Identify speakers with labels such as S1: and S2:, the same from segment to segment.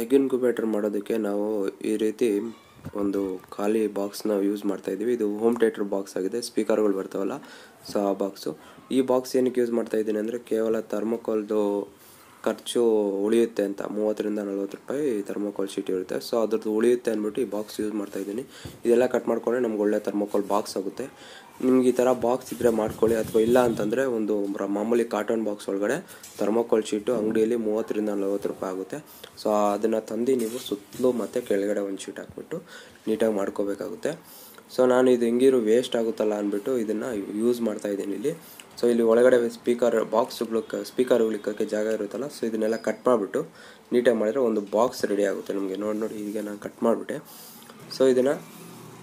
S1: Egg incubator ಮಾಡೋದಕ್ಕೆ ನಾವು ಈ ರೀತಿ ಒಂದು ಖಾಲಿ ಬಾಕ್ಸ್ನ ಯೂಸ್ ಮಾಡ್ತಾಯಿದ್ದೀವಿ. ಇದು ಹೋಮ್ ಥಿಯೇಟರ್ ಬಾಕ್ಸ್ ಆಗಿದೆ, ಸ್ಪೀಕರ್ಗಳು ಬರ್ತಾವಲ್ಲ, ಸೊ ಆ ಬಾಕ್ಸು. ಈ ಬಾಕ್ಸ್ ಏನಕ್ಕೆ ಯೂಸ್ ಮಾಡ್ತಾಯಿದ್ದೀನಿ ಅಂದರೆ ಕೇವಲ ಥರ್ಮೋಕೋಲ್ದು ಖರ್ಚು ಉಳಿಯುತ್ತೆ ಅಂತ. 30 ರಿಂದ 40 ರೂಪಾಯಿ ಥರ್ಮೋಕೋಲ್ ಶೀಟ್ ಇರುತ್ತೆ, ಸೊ ಅದ್ರದ್ದು ಉಳಿಯುತ್ತೆ ಅಂದ್ಬಿಟ್ಟು ಈ ಬಾಕ್ಸ್ ಯೂಸ್ ಮಾಡ್ತಾಯಿದ್ದೀನಿ. ಇದೆಲ್ಲ ಕಟ್ ಮಾಡ್ಕೊಂಡ್ರೆ ನಮ್ಗೆ ಒಳ್ಳೆ ಥರ್ಮೋಕೋಲ್ ಬಾಕ್ಸ್ ಆಗುತ್ತೆ. ನಿಮ್ಗೆ ಈ ಥರ ಬಾಕ್ಸ್ ಇದ್ದರೆ ಮಾಡ್ಕೊಳ್ಳಿ, ಅಥವಾ ಇಲ್ಲ ಅಂತಂದರೆ ಒಂದು ಮಾಮೂಲಿ ಕಾಟನ್ ಬಾಕ್ಸ್ ಒಳಗಡೆ ಥರ್ಮೋಕೋಲ್ ಶೀಟು ಅಂಗಡಿಯಲ್ಲಿ 30 ರಿಂದ 40 ರೂಪಾಯಿ ಆಗುತ್ತೆ. ಸೊ ಅದನ್ನು ತಂದು ನೀವು ಸುತ್ತಲೂ ಮತ್ತು ಕೆಳಗಡೆ ಒಂದು ಶೀಟ್ ಹಾಕ್ಬಿಟ್ಟು ನೀಟಾಗಿ ಮಾಡ್ಕೋಬೇಕಾಗುತ್ತೆ. ಸೊ ನಾನು ಇದು ಹೆಂಗಿರು ವೇಸ್ಟ್ ಆಗುತ್ತಲ್ಲ ಅಂದ್ಬಿಟ್ಟು ಇದನ್ನು ಯೂಸ್ ಮಾಡ್ತಾಯಿದ್ದೀನಿ ಇಲ್ಲಿ. ಸೊ ಇಲ್ಲಿ ಒಳಗಡೆ ಸ್ಪೀಕರ್ಗಳಿಕ್ಕೆ ಜಾಗ ಇರುತ್ತಲ್ಲ, ಸೊ ಇದನ್ನೆಲ್ಲ ಕಟ್ ಮಾಡಿಬಿಟ್ಟು ನೀಟಾಗಿ ಮಾಡಿದ್ರೆ ಒಂದು ಬಾಕ್ಸ್ ರೆಡಿ ಆಗುತ್ತೆ ನಮಗೆ. ನೋಡಿ ಈಗ ನಾನು ಕಟ್ ಮಾಡಿಬಿಟ್ಟೆ. ಸೊ ಇದನ್ನು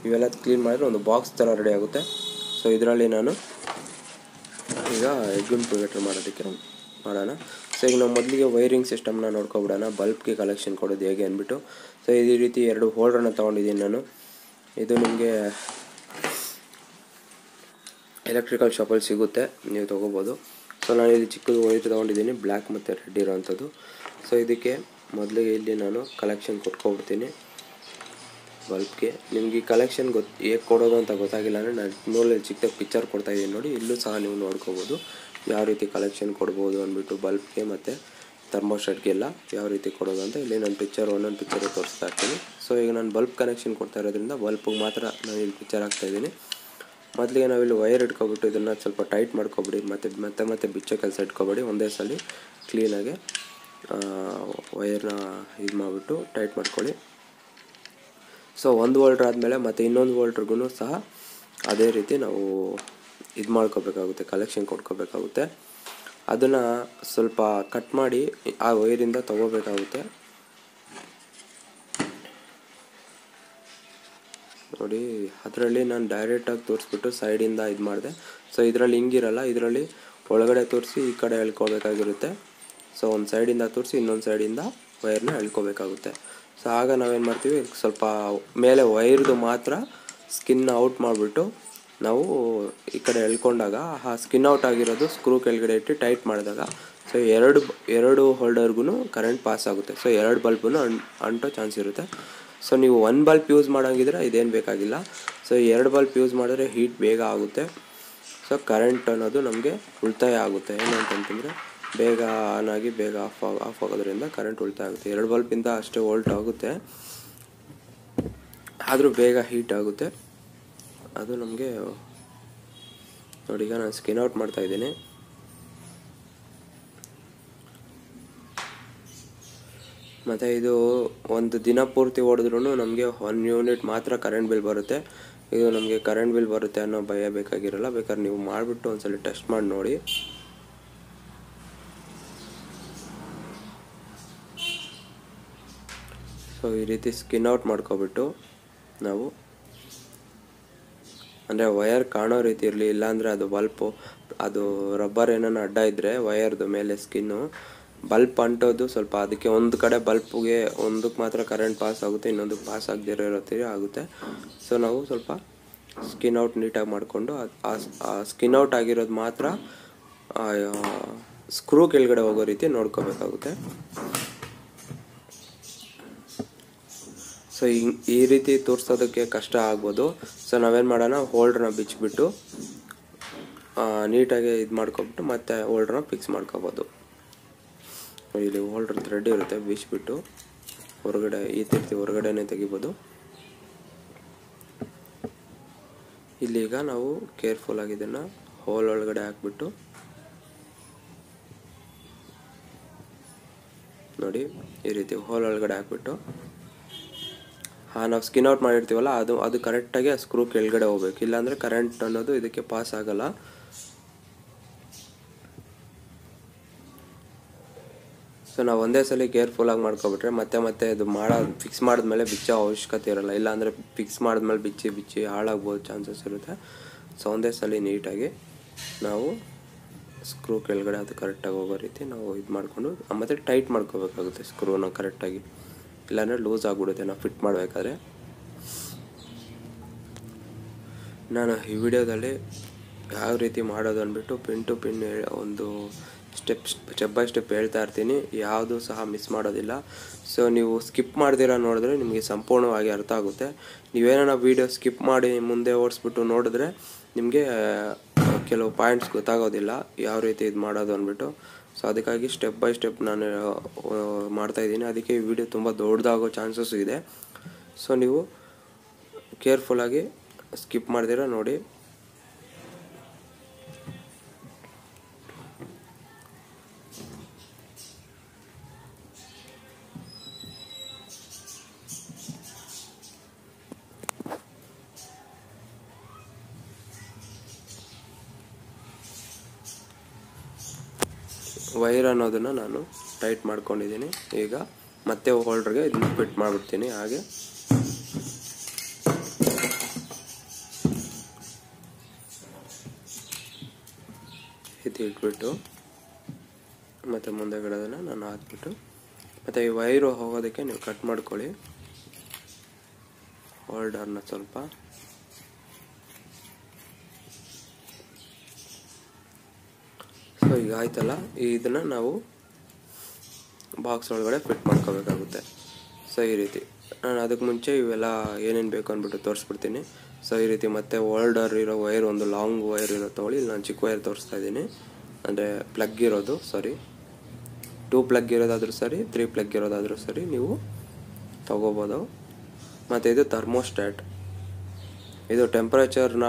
S1: ಇವೆಲ್ಲ ಕ್ಲೀನ್ ಮಾಡಿದ್ರೆ ಒಂದು ಬಾಕ್ಸ್ ಥರ ರೆಡಿ ಆಗುತ್ತೆ. ಸೊ ಇದರಲ್ಲಿ ನಾನು ಈಗ ಎಗ್ ಇನ್ಕ್ಯುಬೇಟರ್ ಮಾಡೋದಕ್ಕೆ ಮಾಡೋಣ. ಸೊ ಈಗ ನಾವು ಮೊದಲಿಗೆ ವೈರಿಂಗ್ ಸಿಸ್ಟಮ್ನ ನೋಡ್ಕೊಬಿಡೋಣ, ಬಲ್ಬ್ಗೆ ಕಲೆಕ್ಷನ್ ಕೊಡೋದು ಹೇಗೆ ಅಂದ್ಬಿಟ್ಟು. ಸೊ ಈ ರೀತಿ 2 ಹೋಲ್ಡರ್ನ ತೊಗೊಂಡಿದ್ದೀನಿ ನಾನು. ಇದು ನಿಮಗೆ ಎಲೆಕ್ಟ್ರಿಕಲ್ ಶಾಪಲ್ಲಿ ಸಿಗುತ್ತೆ, ನೀವು ತೊಗೋಬೋದು. ಸೊ ನಾನು ಇಲ್ಲಿ ಚಿಕ್ಕದು ವೈರ್ ತೊಗೊಂಡಿದ್ದೀನಿ, ಬ್ಲ್ಯಾಕ್ ಮತ್ತು ರೆಡ್ ಇರೋವಂಥದ್ದು. ಸೊ ಇದಕ್ಕೆ ಮೊದಲಿಗೆ ಇಲ್ಲಿ ನಾನು ಕಲೆಕ್ಷನ್ ಕೊಟ್ಕೊಬಿಡ್ತೀನಿ ಬಲ್ಬ್ಗೆ. ನಿಮಗೆ ಈ ಕಲೆಕ್ಷನ್ ಹೇಗೆ ಕೊಡೋದು ಅಂತ ಗೊತ್ತಾಗಿಲ್ಲ ಅಂದರೆ ನಾನು ನೋಡಿ ಚಿಕ್ಕದಾಗಿ ಪಿಕ್ಚರ್ ಕೊಡ್ತಾಯಿದ್ದೀನಿ ನೋಡಿ, ಇಲ್ಲೂ ಸಹ ನೀವು ನೋಡ್ಕೋಬೋದು ಯಾವ ರೀತಿ ಕಲೆಕ್ಷನ್ ಕೊಡ್ಬೋದು ಅಂದ್ಬಿಟ್ಟು ಬಲ್ಬ್ಗೆ ಮತ್ತು ಥರ್ಮೋಸ್ಟಾಟ್ಗೆಲ್ಲ ಯಾವ ರೀತಿ ಕೊಡೋದು ಅಂತ. ಇಲ್ಲಿ ನಾನು ಒಂದೊಂದು ಪಿಕ್ಚರ್ ತೋರಿಸ್ತಾ ಇರ್ತೀನಿ. ಸೊ ಈಗ ನಾನು ಬಲ್ಬ್ ಕನೆಕ್ಷನ್ ಕೊಡ್ತಾ ಇರೋದ್ರಿಂದ ಬಲ್ಬ್ಗೆ ಮಾತ್ರ ನಾನು ಇಲ್ಲಿ ಪಿಕ್ಚರ್ ಹಾಕ್ತಾಯಿದ್ದೀನಿ. ಮೊದಲಿಗೆ ನಾವಿಲ್ಲಿ ವೈರ್ ಇಟ್ಕೊಬಿಟ್ಟು ಇದನ್ನು ಸ್ವಲ್ಪ ಟೈಟ್ ಮಾಡ್ಕೊಬಿಡಿ, ಮತ್ತೆ ಬಿಚ್ಚೋ ಕೆಲಸ ಇಟ್ಕೊಬೇಡಿ. ಒಂದೇ ಸಲ ಕ್ಲೀನಾಗಿ ವೈರ್ನ ಇದು ಮಾಡಿಬಿಟ್ಟು ಟೈಟ್ ಮಾಡ್ಕೊಳ್ಳಿ. ಸೊ 1 ವೋಲ್ಟ್ರ್ ಆದಮೇಲೆ ಮತ್ತು ಇನ್ನೊಂದು ವೋಲ್ಟ್ರಿಗೂ ಸಹ ಅದೇ ರೀತಿ ನಾವು ಇದು ಮಾಡ್ಕೋಬೇಕಾಗುತ್ತೆ, ಕಲೆಕ್ಷನ್ ಕೊಟ್ಕೋಬೇಕಾಗುತ್ತೆ. ಅದನ್ನು ಸ್ವಲ್ಪ ಕಟ್ ಮಾಡಿ ಆ ವೈರಿಂದ ತೊಗೋಬೇಕಾಗುತ್ತೆ. ನೋಡಿ, ಅದರಲ್ಲಿ ನಾನು ಡೈರೆಕ್ಟಾಗಿ ತೋರಿಸ್ಬಿಟ್ಟು ಸೈಡಿಂದ ಇದು ಮಾಡಿದೆ. ಸೊ ಇದರಲ್ಲಿ ಹಿಂಗಿರಲ್ಲ, ಇದರಲ್ಲಿ ಒಳಗಡೆ ತೋರಿಸಿ ಈ ಕಡೆ ಎಳ್ಕೊಬೇಕಾಗಿರುತ್ತೆ. ಸೊ ಒಂದು ಸೈಡಿಂದ ತೋರಿಸಿ ಇನ್ನೊಂದು ಸೈಡಿಂದ ವೈರ್ನ ಎಳ್ಕೊಬೇಕಾಗುತ್ತೆ. ಸೊ ಆಗ ನಾವೇನು ಮಾಡ್ತೀವಿ, ಸ್ವಲ್ಪ ಮೇಲೆ ವೈರ್ದು ಮಾತ್ರ ಸ್ಕಿನ್ ಔಟ್ ಮಾಡಿಬಿಟ್ಟು ನಾವು ಈ ಕಡೆ ಎಳ್ಕೊಂಡಾಗ ಆ ಸ್ಕಿನ್ ಔಟ್ ಆಗಿರೋದು ಸ್ಕ್ರೂ ಕೆಳಗಡೆ ಇಟ್ಟು ಟೈಟ್ ಮಾಡಿದಾಗ ಸೊ ಎರಡು ಹೋಲ್ಡರ್ಗೂ ಕರೆಂಟ್ ಪಾಸ್ ಆಗುತ್ತೆ. ಸೊ 2 ಬಲ್ಬೂ ಅಂಟೋ ಚಾನ್ಸ್ ಇರುತ್ತೆ. ಸೊ ನೀವು 1 ಬಲ್ಬ್ ಯೂಸ್ ಮಾಡೋಂಗಿದ್ರೆ ಇದೇನು ಬೇಕಾಗಿಲ್ಲ. ಸೊ 2 ಬಲ್ಬ್ ಯೂಸ್ ಮಾಡಿದ್ರೆ ಹೀಟ್ ಬೇಗ ಆಗುತ್ತೆ. ಸೊ ಕರೆಂಟ್ ಅನ್ನೋದು ನಮಗೆ ಉಳಿತಾಯ ಆಗುತ್ತೆ. ಏನಂತಂತಂದರೆ ಬೇಗ ಆನ್ ಆಗಿ ಬೇಗ ಆಫ್ ಆಗೋದ್ರಿಂದ ಕರೆಂಟ್ ಉಳಿತಾಯ ಆಗುತ್ತೆ. 2 ಬಲ್ಬಿಂದ ಅಷ್ಟೇ ವೋಲ್ಟ್ ಆಗುತ್ತೆ, ಆದರೂ ಬೇಗ ಹೀಟ್ ಆಗುತ್ತೆ. ಅದು ನಮಗೆ ನೋಡಿ, ಈಗ ನಾನು ಸ್ಕಿನ್ ಔಟ್ ಮಾಡ್ತಾಯಿದ್ದೀನಿ. ಮತ್ತು ಇದು ಒಂದು ದಿನ ಪೂರ್ತಿ ಓಡಿದ್ರೂ ನಮಗೆ 1 ಯೂನಿಟ್ ಮಾತ್ರ ಕರೆಂಟ್ ಬಿಲ್ ಬರುತ್ತೆ. ಇದು ನಮಗೆ ಕರೆಂಟ್ ಬಿಲ್ ಬರುತ್ತೆ ಅನ್ನೋ ಭಯ ಬೇಕಾಗಿರಲ್ಲ. ಬೇಕಾದ್ರೆ ನೀವು ಮಾಡಿಬಿಟ್ಟು ಒಂದ್ಸಲ ಟೆಸ್ಟ್ ಮಾಡಿ ನೋಡಿ. ಸೊ ಈ ರೀತಿ ಸ್ಕಿನ್ ಔಟ್ ಮಾಡ್ಕೊಬಿಟ್ಟು ನಾವು, ಅಂದರೆ ವಯರ್ ಕಾಣೋ ರೀತಿ ಇರಲಿ, ಇಲ್ಲಾಂದರೆ ಅದು ಬಲ್ಪು ಅದು ರಬ್ಬರ್ ಏನಾನ ಅಡ್ಡ ಇದ್ದರೆ ವಯರ್ದು ಮೇಲೆ ಸ್ಕಿನ್ನು ಬಲ್ಪ್ ಅಂಟೋದು ಸ್ವಲ್ಪ, ಅದಕ್ಕೆ ಒಂದು ಕಡೆ ಬಲ್ಪ್ಗೆ ಒಂದಕ್ಕೆ ಮಾತ್ರ ಕರೆಂಟ್ ಪಾಸ್ ಆಗುತ್ತೆ, ಇನ್ನೊಂದಕ್ಕೆ ಪಾಸ್ ಆಗದೇ ಇರೋ ಥರ ಆಗುತ್ತೆ. ಸೊ ನಾವು ಸ್ವಲ್ಪ ಸ್ಕಿನ್ ಔಟ್ ನೀಟಾಗಿ ಮಾಡಿಕೊಂಡು ಆ ಸ್ಕಿನ್ ಔಟ್ ಆಗಿರೋದು ಮಾತ್ರ ಸ್ಕ್ರೂ ಕೆಳಗಡೆ ಹೋಗೋ ರೀತಿ ನೋಡ್ಕೋಬೇಕಾಗುತ್ತೆ. ಸೊ ಈ ರೀತಿ ತೋರಿಸೋದಕ್ಕೆ ಕಷ್ಟ ಆಗ್ಬೋದು. ಸೊ ನಾವೇನು ಮಾಡೋಣ, ಹೋಲ್ಡ್ರನ್ನ ಬಿಚ್ಚಿಬಿಟ್ಟು ನೀಟಾಗಿ ಇದು ಮಾಡ್ಕೊಬಿಟ್ಟು ಮತ್ತೆ ಹೋಲ್ಡ್ರನ್ನ ಫಿಕ್ಸ್ ಮಾಡ್ಕೋಬೋದು. ಇಲ್ಲಿ ಹೋಲ್ಡ್ರ್ ಥ್ರೆಡ್ ಇರುತ್ತೆ, ಬಿಚ್ಚಿಬಿಟ್ಟು ಹೊರಗಡೆ ಈ ರೀತಿ ಹೊರಗಡೆನೇ ತೆಗಿಬೋದು. ಇಲ್ಲೀಗ ನಾವು ಕೇರ್ಫುಲ್ಲಾಗಿ ಇದನ್ನು ಹೋಲ್ ಒಳಗಡೆ ಹಾಕ್ಬಿಟ್ಟು ನೋಡಿ, ಈ ರೀತಿ ಹೋಲ್ ಒಳಗಡೆ ಹಾಕ್ಬಿಟ್ಟು ನಾವು ಸ್ಕಿನ್ ಔಟ್ ಮಾಡಿರ್ತೀವಲ್ಲ ಅದು ಕರೆಕ್ಟಾಗಿ ಆ ಸ್ಕ್ರೂ ಕೆಳಗಡೆ ಹೋಗ್ಬೇಕು, ಇಲ್ಲಾಂದರೆ ಕರೆಂಟ್ ಅನ್ನೋದು ಇದಕ್ಕೆ ಪಾಸ್ ಆಗಲ್ಲ. ಸೊ ನಾವು ಒಂದೇ ಸಲ ಕೇರ್ಫುಲ್ಲಾಗಿ ಮಾಡ್ಕೊಬಿಟ್ರೆ ಮತ್ತೆ ಇದು ಫಿಕ್ಸ್ ಮಾಡಿದ್ಮೇಲೆ ಬಿಚ್ಚೋ ಅವಶ್ಯಕತೆ ಇರೋಲ್ಲ. ಇಲ್ಲಾಂದರೆ ಫಿಕ್ಸ್ ಮಾಡಿದ್ಮೇಲೆ ಬಿಚ್ಚಿ ಹಾಳಾಗ್ಬೋದು ಚಾನ್ಸಸ್ ಇರುತ್ತೆ. ಸೊ ಒಂದೇ ಸಲ ನೀಟಾಗಿ ನಾವು ಸ್ಕ್ರೂ ಕೆಳಗಡೆ ಅದು ಕರೆಕ್ಟಾಗಿ ಹೋಗೋ ರೀತಿ ನಾವು ಇದು ಮಾಡಿಕೊಂಡು ಮತ್ತು ಟೈಟ್ ಮಾಡ್ಕೋಬೇಕಾಗುತ್ತೆ ಸ್ಕ್ರೂನ ಕರೆಕ್ಟಾಗಿ, ಇಲ್ಲಾಂದರೆ ಲೂಸ್ ಆಗಿಬಿಡುತ್ತೆ ನಾವು ಫಿಟ್ ಮಾಡಬೇಕಾದ್ರೆ. ನಾನು ಈ ವಿಡಿಯೋದಲ್ಲಿ ಯಾವ ರೀತಿ ಮಾಡೋದು ಅಂದ್ಬಿಟ್ಟು ಪಿನ್ ಟು ಪಿನ್ ಒಂದು ಸ್ಟೆಪ್ ಬೈ ಸ್ಟೆಪ್ ಹೇಳ್ತಾ ಇರ್ತೀನಿ, ಯಾವುದು ಸಹ ಮಿಸ್ ಮಾಡೋದಿಲ್ಲ. ಸೊ ನೀವು ಸ್ಕಿಪ್ ಮಾಡ್ದಿರ ನೋಡಿದ್ರೆ ನಿಮಗೆ ಸಂಪೂರ್ಣವಾಗಿ ಅರ್ಥ ಆಗುತ್ತೆ. ನೀವೇನೋ ವೀಡಿಯೋ ಸ್ಕಿಪ್ ಮಾಡಿ ಮುಂದೆ ಓಡಿಸ್ಬಿಟ್ಟು ನೋಡಿದ್ರೆ ನಿಮಗೆ ಕೆಲವು ಪಾಯಿಂಟ್ಸ್ ಗೊತ್ತಾಗೋದಿಲ್ಲ ಯಾವ ರೀತಿ ಇದು ಮಾಡೋದು ಅಂದ್ಬಿಟ್ಟು. ಸೊ ಅದಕ್ಕಾಗಿ ಸ್ಟೆಪ್ ಬೈ ಸ್ಟೆಪ್ ನಾನು ಮಾಡ್ತಾಯಿದ್ದೀನಿ. ಅದಕ್ಕೆ ಈ ವಿಡಿಯೋ ತುಂಬ ದೊಡ್ಡದಾಗೋ ಚಾನ್ಸಸ್ ಇದೆ. ಸೊ ನೀವು ಕೇರ್ಫುಲ್ಲಾಗಿ ಸ್ಕಿಪ್ ಮಾಡ್ದಿರ ನೋಡಿ. ವೈರ್ ಅನ್ನೋದನ್ನು ನಾನು ಟೈಟ್ ಮಾಡ್ಕೊಂಡಿದ್ದೀನಿ. ಈಗ ಮತ್ತೆ ಹೋಲ್ಡರ್ಗೆ ಇದನ್ನ ಫಿಟ್ ಮಾಡಿಬಿಡ್ತೀನಿ. ಹಾಗೆ ಇದು ಇಟ್ಬಿಟ್ಟು ಮತ್ತು ಮುಂದೆಗಡೆದನ್ನು ನಾನು ಹಾಕ್ಬಿಟ್ಟು ಮತ್ತು ಈ ವೈರು ಹೋಗೋದಕ್ಕೆ ನೀವು ಕಟ್ ಮಾಡ್ಕೊಳ್ಳಿ ಹೋಲ್ಡರ್ನ ಸ್ವಲ್ಪ. ಸೊ ಈಗ ಆಯ್ತಲ್ಲ, ಇದನ್ನು ನಾವು ಬಾಕ್ಸ್ ಒಳಗಡೆ ಫಿಟ್ ಮಾಡ್ಕೋಬೇಕಾಗುತ್ತೆ. ಸೊ ಈ ರೀತಿ ನಾನು ಅದಕ್ಕೆ ಮುಂಚೆ ಇವೆಲ್ಲ ಏನೇನು ಬೇಕು ಅಂದ್ಬಿಟ್ಟು ತೋರಿಸ್ಬಿಡ್ತೀನಿ. ಸೊ ಈ ರೀತಿ ಮತ್ತೆ ಹೋಲ್ಡರ್ ಇರೋ ವೈರ್, ಒಂದು ಲಾಂಗ್ ವೈರ್ ಇರೋ ತೊಗೊಳ್ಳಿ. ಇಲ್ಲಿ ನಾನು ಚಿಕ್ಕ ವೈರ್ ತೋರಿಸ್ತಾ ಇದ್ದೀನಿ, ಅಂದರೆ ಪ್ಲಗ್ ಇರೋದು. ಸಾರಿ, 2 ಪ್ಲಗ್ ಇರೋದಾದರೂ ಸರಿ, 3 ಪ್ಲಗ್ ಇರೋದಾದರೂ ಸರಿ ನೀವು ತೊಗೋಬೋದು. ಮತ್ತು ಇದು ಥರ್ಮೋಸ್ಟ್ಯಾಟ್. ಇದು ಟೆಂಪ್ರೇಚರ್ನ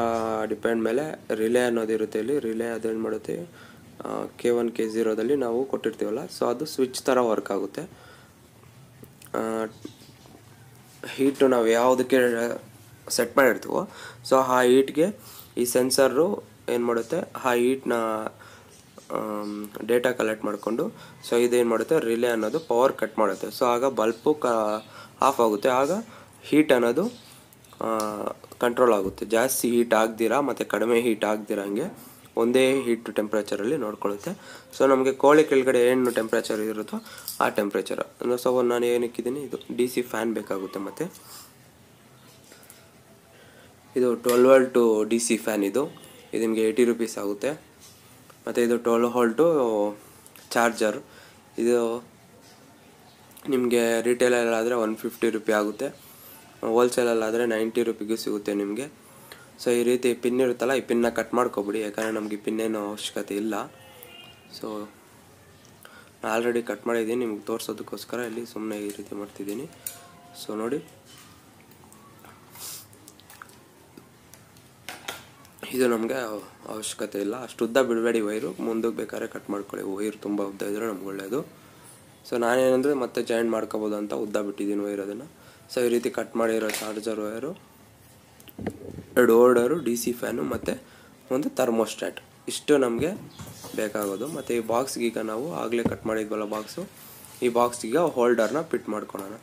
S1: ಡಿಪೆಂಡ್ ಮೇಲೆ ರಿಲೇ ಅನ್ನೋದಿರುತ್ತೆ. ಇಲ್ಲಿ ರಿಲೇ ಅದೇನು ಮಾಡುತ್ತೆ, K1 K0ದಲ್ಲಿ ನಾವು ಕೊಟ್ಟಿರ್ತೀವಲ್ಲ, ಸೊ ಅದು ಸ್ವಿಚ್ ಥರ ವರ್ಕ್ ಆಗುತ್ತೆ. ಹೀಟು ನಾವು ಯಾವುದಕ್ಕೆ ಸೆಟ್ ಮಾಡಿರ್ತೀವೋ ಸೊ ಆ ಹೀಟ್ಗೆ ಈ ಸೆನ್ಸರು ಏನು ಮಾಡುತ್ತೆ, ಆ ಹೀಟ್ನ ಡೇಟಾ ಕಲೆಕ್ಟ್ ಮಾಡಿಕೊಂಡು ಸೊ ಇದೇನು ಮಾಡುತ್ತೆ, ರಿಲೇ ಅನ್ನೋದು ಪವರ್ ಕಟ್ ಮಾಡುತ್ತೆ. ಸೊ ಆಗ ಬಲ್ಪು ಆಫ್ ಆಗುತ್ತೆ. ಆಗ ಹೀಟ್ ಅನ್ನೋದು ಕಂಟ್ರೋಲ್ ಆಗುತ್ತೆ. ಜಾಸ್ತಿ ಹೀಟ್ ಆಗ್ದಿರಾ ಮತ್ತು ಕಡಿಮೆ ಹೀಟ್ ಆಗ್ದಿರಾ ಹಂಗೆ ಒಂದೇ ಹೀಟ್ ಟೆಂಪ್ರೇಚರಲ್ಲಿ ನೋಡ್ಕೊಳ್ಳುತ್ತೆ. ಸೊ ನಮಗೆ ಕೋಳಿ ಕೆಳಗಡೆ ಏನು ಟೆಂಪ್ರೇಚರ್ ಇರುತ್ತೋ ಆ ಟೆಂಪ್ರೇಚರ್. ಸೊ ನಾನು ಏನಕ್ಕಿದ್ದೀನಿ, ಇದು DC ಫ್ಯಾನ್ ಬೇಕಾಗುತ್ತೆ. ಮತ್ತು ಇದು 12 ವೋಲ್ಟು DC ಫ್ಯಾನ್. ಇದು ನಿಮಗೆ 80 ರೂಪೀಸ್ ಆಗುತ್ತೆ. ಮತ್ತು ಇದು 12 ವೋಲ್ಟು ಚಾರ್ಜರ್. ಇದು ನಿಮಗೆ ರಿಟೇಲಲ್ಲಾದರೆ 150 ರೂಪಾಯಿ ಆಗುತ್ತೆ, ಹೋಲ್ಸೇಲಲ್ಲಾದರೆ 90 ರೂಪಾಯಿಗೂ ಸಿಗುತ್ತೆ ನಿಮಗೆ. ಸೊ ಈ ರೀತಿ ಪಿನ್ ಇರುತ್ತಲ್ಲ, ಈ ಪಿನ್ನ ಕಟ್ ಮಾಡ್ಕೊಬಿಡಿ, ಯಾಕಂದರೆ ನಮಗೆ ಪಿನ್ನೇನೋ ಅವಶ್ಯಕತೆ ಇಲ್ಲ. ಸೊ ನಾನು ಆಲ್ರೆಡಿ ಕಟ್ ಮಾಡಿದ್ದೀನಿ, ನಿಮ್ಗೆ ತೋರಿಸೋದಕ್ಕೋಸ್ಕರ ಇಲ್ಲಿ ಸುಮ್ಮನೆ ಈ ರೀತಿ ಮಾಡ್ತಿದ್ದೀನಿ. ಸೊ ನೋಡಿ, ಇದು ನಮಗೆ ಅವಶ್ಯಕತೆ ಇಲ್ಲ. ಅಷ್ಟು ಉದ್ದ ಬಿಡಬೇಡಿ ವೈರು, ಮುಂದಕ್ಕೆ ಬೇಕಾದ್ರೆ ಕಟ್ ಮಾಡ್ಕೊಳ್ಳಿ. ವೈರು ತುಂಬ ಉದ್ದ ಇದ್ದರೆ ನಮ್ಗೆ ಒಳ್ಳೆಯದು. ಸೊ ನಾನೇನಂದರೆ ಮತ್ತೆ ಜಾಯಿಂಟ್ ಮಾಡ್ಕೋಬೋದು ಅಂತ ಉದ್ದ ಬಿಟ್ಟಿದ್ದೀನಿ ವೈರ್ ಅದನ್ನು. ಸೊ ಈ ರೀತಿ ಕಟ್ ಮಾಡಿರೋ charger wire, 2 holder, DC fan ಮತ್ತು ಒಂದು ಥರ್ಮೋಸ್ಟ್ಯಾಟ್, ಇಷ್ಟು ನಮಗೆ ಬೇಕಾಗೋದು. ಮತ್ತು ಈ ಬಾಕ್ಸ್ಗೀಗ ನಾವು ಆಗಲೇ ಕಟ್ ಮಾಡಿದ್ವಲ್ಲ ಬಾಕ್ಸು, ಈ ಬಾಕ್ಸ್ಗೀಗ ಹೋಲ್ಡರ್ನ ಫಿಟ್ ಮಾಡ್ಕೊಳ್ಳೋಣ.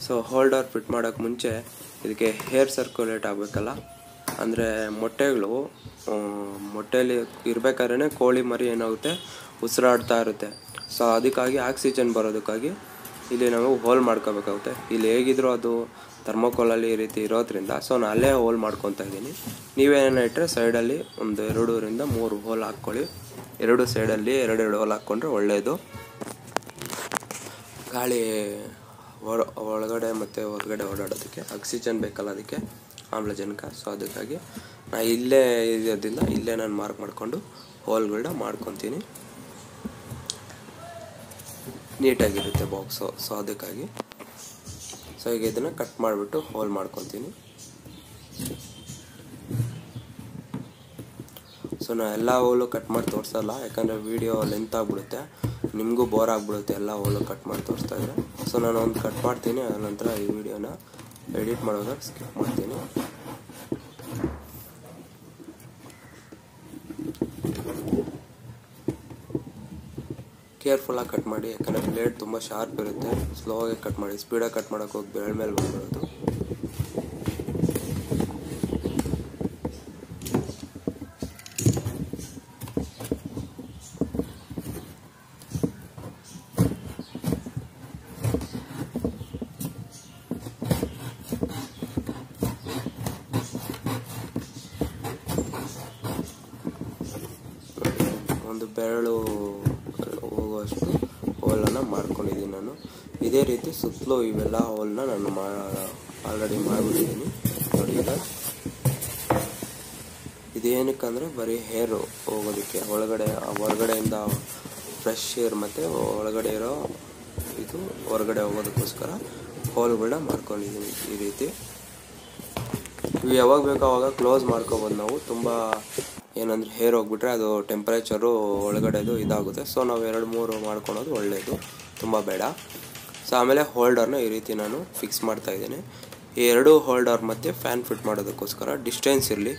S1: ಸೊ ಹೋಲ್ಡರ್ ಫಿಟ್ ಮಾಡೋಕ್ಕೆ ಮುಂಚೆ ಇದಕ್ಕೆ ಹೇರ್ ಸರ್ಕ್ಯುಲೇಟ್ ಆಗಬೇಕಲ್ಲ, ಅಂದರೆ ಮೊಟ್ಟೆಯಲ್ಲಿ ಇರಬೇಕಾದ್ರೆ ಕೋಳಿ ಮರಿ ಏನಾಗುತ್ತೆ, ಉಸಿರಾಡ್ತಾ ಇರುತ್ತೆ. ಸೊ ಅದಕ್ಕಾಗಿ ಆಕ್ಸಿಜನ್ ಬರೋದಕ್ಕಾಗಿ ಇಲ್ಲಿ ನಾವು ಹೋಲ್ ಮಾಡ್ಕೋಬೇಕಾಗುತ್ತೆ. ಇಲ್ಲಿ ಹೇಗಿದ್ರು ಅದು ಥರ್ಮೋಕೋಲಲ್ಲಿ ಈ ರೀತಿ ಇರೋದ್ರಿಂದ ಸೊ ನಾನು ಅಲ್ಲೇ ಹೋಲ್ ಮಾಡ್ಕೊತಾ ಇದ್ದೀನಿ. ನೀವೇನೇನು ಇಟ್ಟರೆ ಸೈಡಲ್ಲಿ ಒಂದು 2ರಿಂದ 3 ಹೋಲ್ ಹಾಕ್ಕೊಳ್ಳಿ. 2 ಸೈಡಲ್ಲಿ 2 ಹೋಲ್ ಹಾಕ್ಕೊಂಡ್ರೆ ಒಳ್ಳೆಯದು. ಗಾಳಿ ಒಳಗಡೆ ಮತ್ತು ಹೊರಗಡೆ ಓಡಾಡೋದಕ್ಕೆ ಆಕ್ಸಿಜನ್ ಬೇಕಲ್ಲ, ಅದಕ್ಕೆ ಆಮ್ಲಜನಕ. ಸೊ ಅದಕ್ಕಾಗಿ ನಾನು ಇಲ್ಲೇ ಇರೋದ್ರಿಂದ ಇಲ್ಲೇ ನಾನು ಮಾರ್ಕ್ ಮಾಡಿಕೊಂಡು ಹೋಲ್ಗಳನ್ನ ಮಾಡ್ಕೊತೀನಿ. ನೀಟಾಗಿರುತ್ತೆ ಬಾಕ್ಸು. ಸೊ ಅದಕ್ಕಾಗಿ ಸೊ ಈಗ ಇದನ್ನು ಕಟ್ ಮಾಡಿಬಿಟ್ಟು ಹೋಲ್ ಮಾಡ್ಕೊತೀನಿ. ಸೊ ನಾನು ಎಲ್ಲ ಹೋಲು ಕಟ್ ಮಾಡಿ ತೋರಿಸಲ್ಲ, ಯಾಕಂದರೆ ವೀಡಿಯೋ ಲೆಂತ್ ಆಗಿಬಿಡುತ್ತೆ, ನಿಮಗೂ ಬೋರ್ ಆಗಿಬಿಡುತ್ತೆ ಎಲ್ಲ ಹೋಲು ಕಟ್ ಮಾಡಿ ತೋರಿಸ್ತಾ ಇದ್ದರೆ. ಸೊ ನಾನು ಒಂದು ಕಟ್ ಮಾಡ್ತೀನಿ, ಆನಂತರ ಈ ವಿಡಿಯೋನ ಎಡಿಟ್ ಮಾಡುವಾಗ ಸ್ಕಿಪ್ ಮಾಡ್ತೀನಿ. ಕೇರ್ಫುಲ್ಲಾಗಿ ಕಟ್ ಮಾಡಿ, ಯಾಕಂದರೆ ಬ್ಲೇಡ್ ತುಂಬ ಶಾರ್ಪ್ ಇರುತ್ತೆ. ಸ್ಲೋವಾಗಿ ಕಟ್ ಮಾಡಿ, ಸ್ಪೀಡಾಗಿ ಕಟ್ ಮಾಡೋಕ್ಕೆ ಹೋಗಿ ಬೆರಳ ಮೇಲೆ ಬಂದ್ಬಿಡೋದು. ಒಂದು ಬೆರಳು ಹೋಗುವಷ್ಟು ಹೋಲನ್ನು ಮಾಡ್ಕೊಂಡಿದ್ದೀನಿ ನಾನು. ಇದೇ ರೀತಿ ಸುತ್ತಲೂ ಇವೆಲ್ಲ ಹೋಲನ್ನ ನಾನು ಆಲ್ರೆಡಿ ಮಾಡಿಬಿಟ್ಟಿದ್ದೀನಿ ನೋಡಿ. ಈಗ ಇದೇನಕ್ಕಂದರೆ ಬರೀ ಹೇರು ಹೋಗೋದಕ್ಕೆ, ಹೊರಗಡೆಯಿಂದ ಫ್ರೆಶ್ ಏರ್ ಮತ್ತು ಒಳಗಡೆ ಇರೋ ಇದು ಹೊರಗಡೆ ಹೋಗೋದಕ್ಕೋಸ್ಕರ ಹೋಲ್ಗಳನ್ನ ಮಾಡ್ಕೊಂಡಿದ್ದೀನಿ ಈ ರೀತಿ. ಇವು ಯಾವಾಗ ಬೇಕೋ ಆವಾಗ ಕ್ಲೋಸ್ ಮಾಡ್ಕೊಬೋದು ನಾವು. ತುಂಬ ಏನಂದರೆ ಹೇರ್ ಹೋಗ್ಬಿಟ್ರೆ ಅದು ಟೆಂಪ್ರೇಚರು ಒಳಗಡೆದು ಇದಾಗುತ್ತೆ. ಸೊ ನಾವು 2-3 ಮಾಡ್ಕೊಳೋದು ಒಳ್ಳೆಯದು, ತುಂಬ ಬೇಡ. ಸೊ ಆಮೇಲೆ ಹೋಲ್ಡರ್ನ ಈ ರೀತಿ ನಾನು ಫಿಕ್ಸ್ ಮಾಡ್ತಾಯಿದ್ದೀನಿ. ಈ 2 ಹೋಲ್ಡರ್ ಮತ್ತು ಫ್ಯಾನ್ ಫಿಟ್ ಮಾಡೋದಕ್ಕೋಸ್ಕರ ಡಿಸ್ಟೆನ್ಸ್ ಇರಲಿ.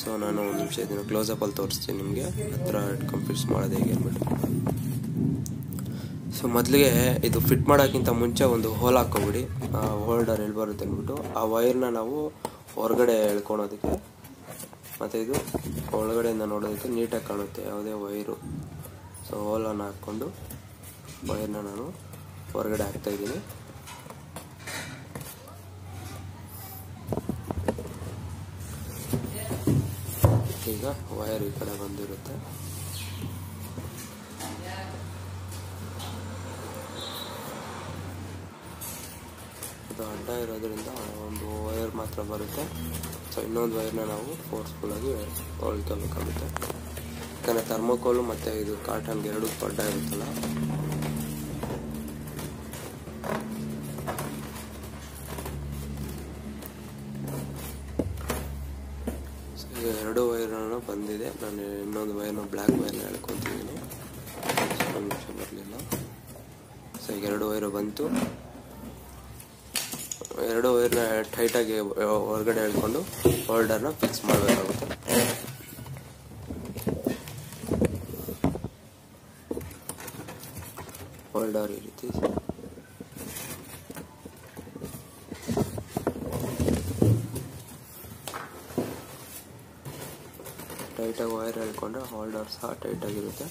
S1: ಸೊ ನಾನು ಒಂದು ನಿಮಿಷ ಇದನ್ನು ಕ್ಲೋಸಪ್ಪಲ್ಲಿ ತೋರಿಸ್ತೀನಿ ನಿಮಗೆ, ಹತ್ರ ಇಟ್ಕೊಂಡು ಫಿಕ್ಸ್ ಮಾಡೋದು ಹೇಗೆ ಅಂದ್ಬಿಟ್ಟು. ಸೊ ಮೊದಲಿಗೆ ಇದು ಫಿಟ್ ಮಾಡೋಕ್ಕಿಂತ ಮುಂಚೆ ಒಂದು ಹೋಲ್ ಹಾಕ್ಕೊಬಿಡಿ, ಹೋಲ್ಡರ್ ಎಲ್ಲಿ ಬರುತ್ತೆ ಅಂದ್ಬಿಟ್ಟು. ಆ ವೈರ್ನ ನಾವು ಹೊರಗಡೆ ಎಳ್ಕೊಳೋದಕ್ಕೆ ಮತ್ತು ಇದು ಒಳಗಡೆಯಿಂದ ನೋಡೋದಕ್ಕೆ ನೀಟಾಗಿ ಕಾಣುತ್ತೆ ಯಾವುದೇ ವೈರು. ಸೊ ಹೋಲನ್ನು ಹಾಕ್ಕೊಂಡು ವೈರ್ನ ನಾನು ಹೊರಗಡೆ ಹಾಕ್ತಾಯಿದ್ದೀನಿ. ಈಗ ವೈರ್ ಈ ಕಡೆ ಬಂದಿರುತ್ತೆ. ಇದು ಅಡ್ಡ ಇರೋದ್ರಿಂದ ಒಂದು ವೈರ್ ಮಾತ್ರ ಬರುತ್ತೆ. ಸೊ ಇನ್ನೊಂದು ವೈರ್ನ ನಾವು ಫೋರ್ಸ್ಫುಲ್ಲಾಗಿ ಹೊಳ್ಕೋಬೇಕಾಗುತ್ತೆ. ಯಾಕಂದರೆ ಥರ್ಮೋಕೋಲು ಮತ್ತು ಇದು ಕಾಟನ್ಗೆ 2 ಅಡ್ಡ ಇರುತ್ತಲ್ಲ. ಸೊ ಈಗ 2 ವೈರ್ನ ಬಂದಿದೆ. ನಾನು ಇನ್ನೊಂದು ವೈರ್ನ ಬ್ಲ್ಯಾಕ್ ವೈರ್ನ ಹೇಳ್ಕೊತಿದ್ದೀನಿ. ಒಂದು ನಿಮಿಷ ಬರಲಿಲ್ಲ. ಸೊ ಈಗ 2 ವೈರು ಬಂತು. 2 ವೈರ್ನ ಟೈಟಾಗಿ ಹೊರಗಡೆ ಎಳ್ಕೊಂಡು ಹೋಲ್ಡರ್ನ ಫಿಕ್ಸ್ ಮಾಡಬೇಕಾಗುತ್ತೆ. ಹೋಲ್ಡರ್ ಈ ರೀತಿ ಟೈಟಾಗಿ ವೈರ್ ಎಳ್ಕೊಂಡ್ರೆ ಹೋಲ್ಡರ್ ಸಹ ಟೈಟಾಗಿರುತ್ತೆ.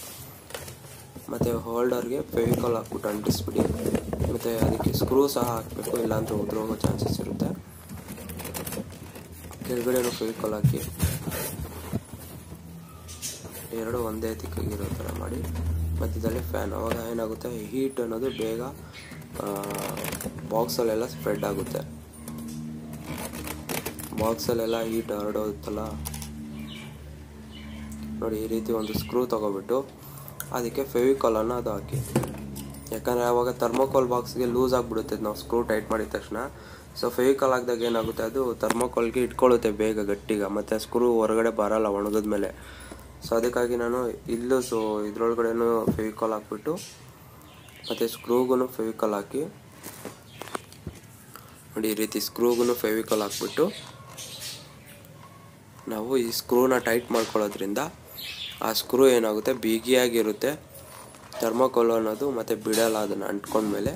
S1: ಮತ್ತು ಹೋಲ್ಡರ್ಗೆ ಫೆವಿಕಾಲ್ ಹಾಕ್ಬಿಟ್ಟು ಅಂಟಿಸ್ಬಿಡಿ. ಮತ್ತು ಅದಕ್ಕೆ ಸ್ಕ್ರೂ ಸಹ ಹಾಕಬೇಕು, ಇಲ್ಲಾಂದರೆ ಉದುರೋಗೋ ಚಾನ್ಸಸ್ ಇರುತ್ತೆ. ಕೆಳಗಡೆನೂ ಫೆವಿಕಾಲ್ ಹಾಕಿ 2 ಒಂದೇ ತಿಕ್ಕಾಗಿರೋ ಥರ ಮಾಡಿ. ಮಧ್ಯದಲ್ಲಿ ಫ್ಯಾನ್, ಅವಾಗ ಏನಾಗುತ್ತೆ ಹೀಟ್ ಅನ್ನೋದು ಬೇಗ ಬಾಕ್ಸಲ್ಲೆಲ್ಲ ಸ್ಪ್ರೆಡ್ ಆಗುತ್ತೆ. ಬಾಕ್ಸಲ್ಲೆಲ್ಲ ಹೀಟ್ ಹರಡೋತ್ತಲ್ಲ ನೋಡಿ. ಈ ರೀತಿ ಒಂದು ಸ್ಕ್ರೂ ತೊಗೊಬಿಟ್ಟು ಅದಕ್ಕೆ ಫೆವಿಕಾಲನ್ನು ಅದು ಹಾಕಿ. ಯಾಕಂದರೆ ಆವಾಗ ಥರ್ಮೋಕೋಲ್ ಬಾಕ್ಸ್ಗೆ ಲೂಸ್ ಆಗಿಬಿಡುತ್ತೆ ನಾವು ಸ್ಕ್ರೂ ಟೈಟ್ ಮಾಡಿದ ತಕ್ಷಣ. ಸೊ ಫೆವಿಕಾಲ್ ಹಾಕಿದಾಗ ಏನಾಗುತ್ತೆ ಅದು ಥರ್ಮೋಕೋಲ್ಗೆ ಇಟ್ಕೊಳ್ಳುತ್ತೆ ಬೇಗ ಗಟ್ಟಿಗೆ, ಮತ್ತು ಸ್ಕ್ರೂ ಹೊರಗಡೆ ಬರೋಲ್ಲ ಒಣಗಿದ ಮೇಲೆ. ಸೊ ಅದಕ್ಕಾಗಿ ನಾನು ಇಲ್ಲೂ ಇದ್ರೊಳಗಡೆನೂ ಫೆವಿಕಾಲ್ ಹಾಕ್ಬಿಟ್ಟು ಮತ್ತು ಸ್ಕ್ರೂಗೂ ಫೆವಿಕಾಲ್ ಹಾಕಿ ನೋಡಿ. ಈ ರೀತಿ ಸ್ಕ್ರೂಗೂ ಫೆವಿಕಾಲ್ ಹಾಕ್ಬಿಟ್ಟು ನಾವು ಈ ಸ್ಕ್ರೂನ ಟೈಟ್ ಮಾಡ್ಕೊಳ್ಳೋದ್ರಿಂದ ಆ ಸ್ಕ್ರೂ ಏನಾಗುತ್ತೆ ಬಿಗಿಯಾಗಿರುತ್ತೆ ಥರ್ಮೋಕೋಲ್ ಅನ್ನೋದು, ಮತ್ತು ಬಿಡಲ್ಲ ಅದನ್ನು ಅಂಟ್ಕೊಂಡ್ಮೇಲೆ.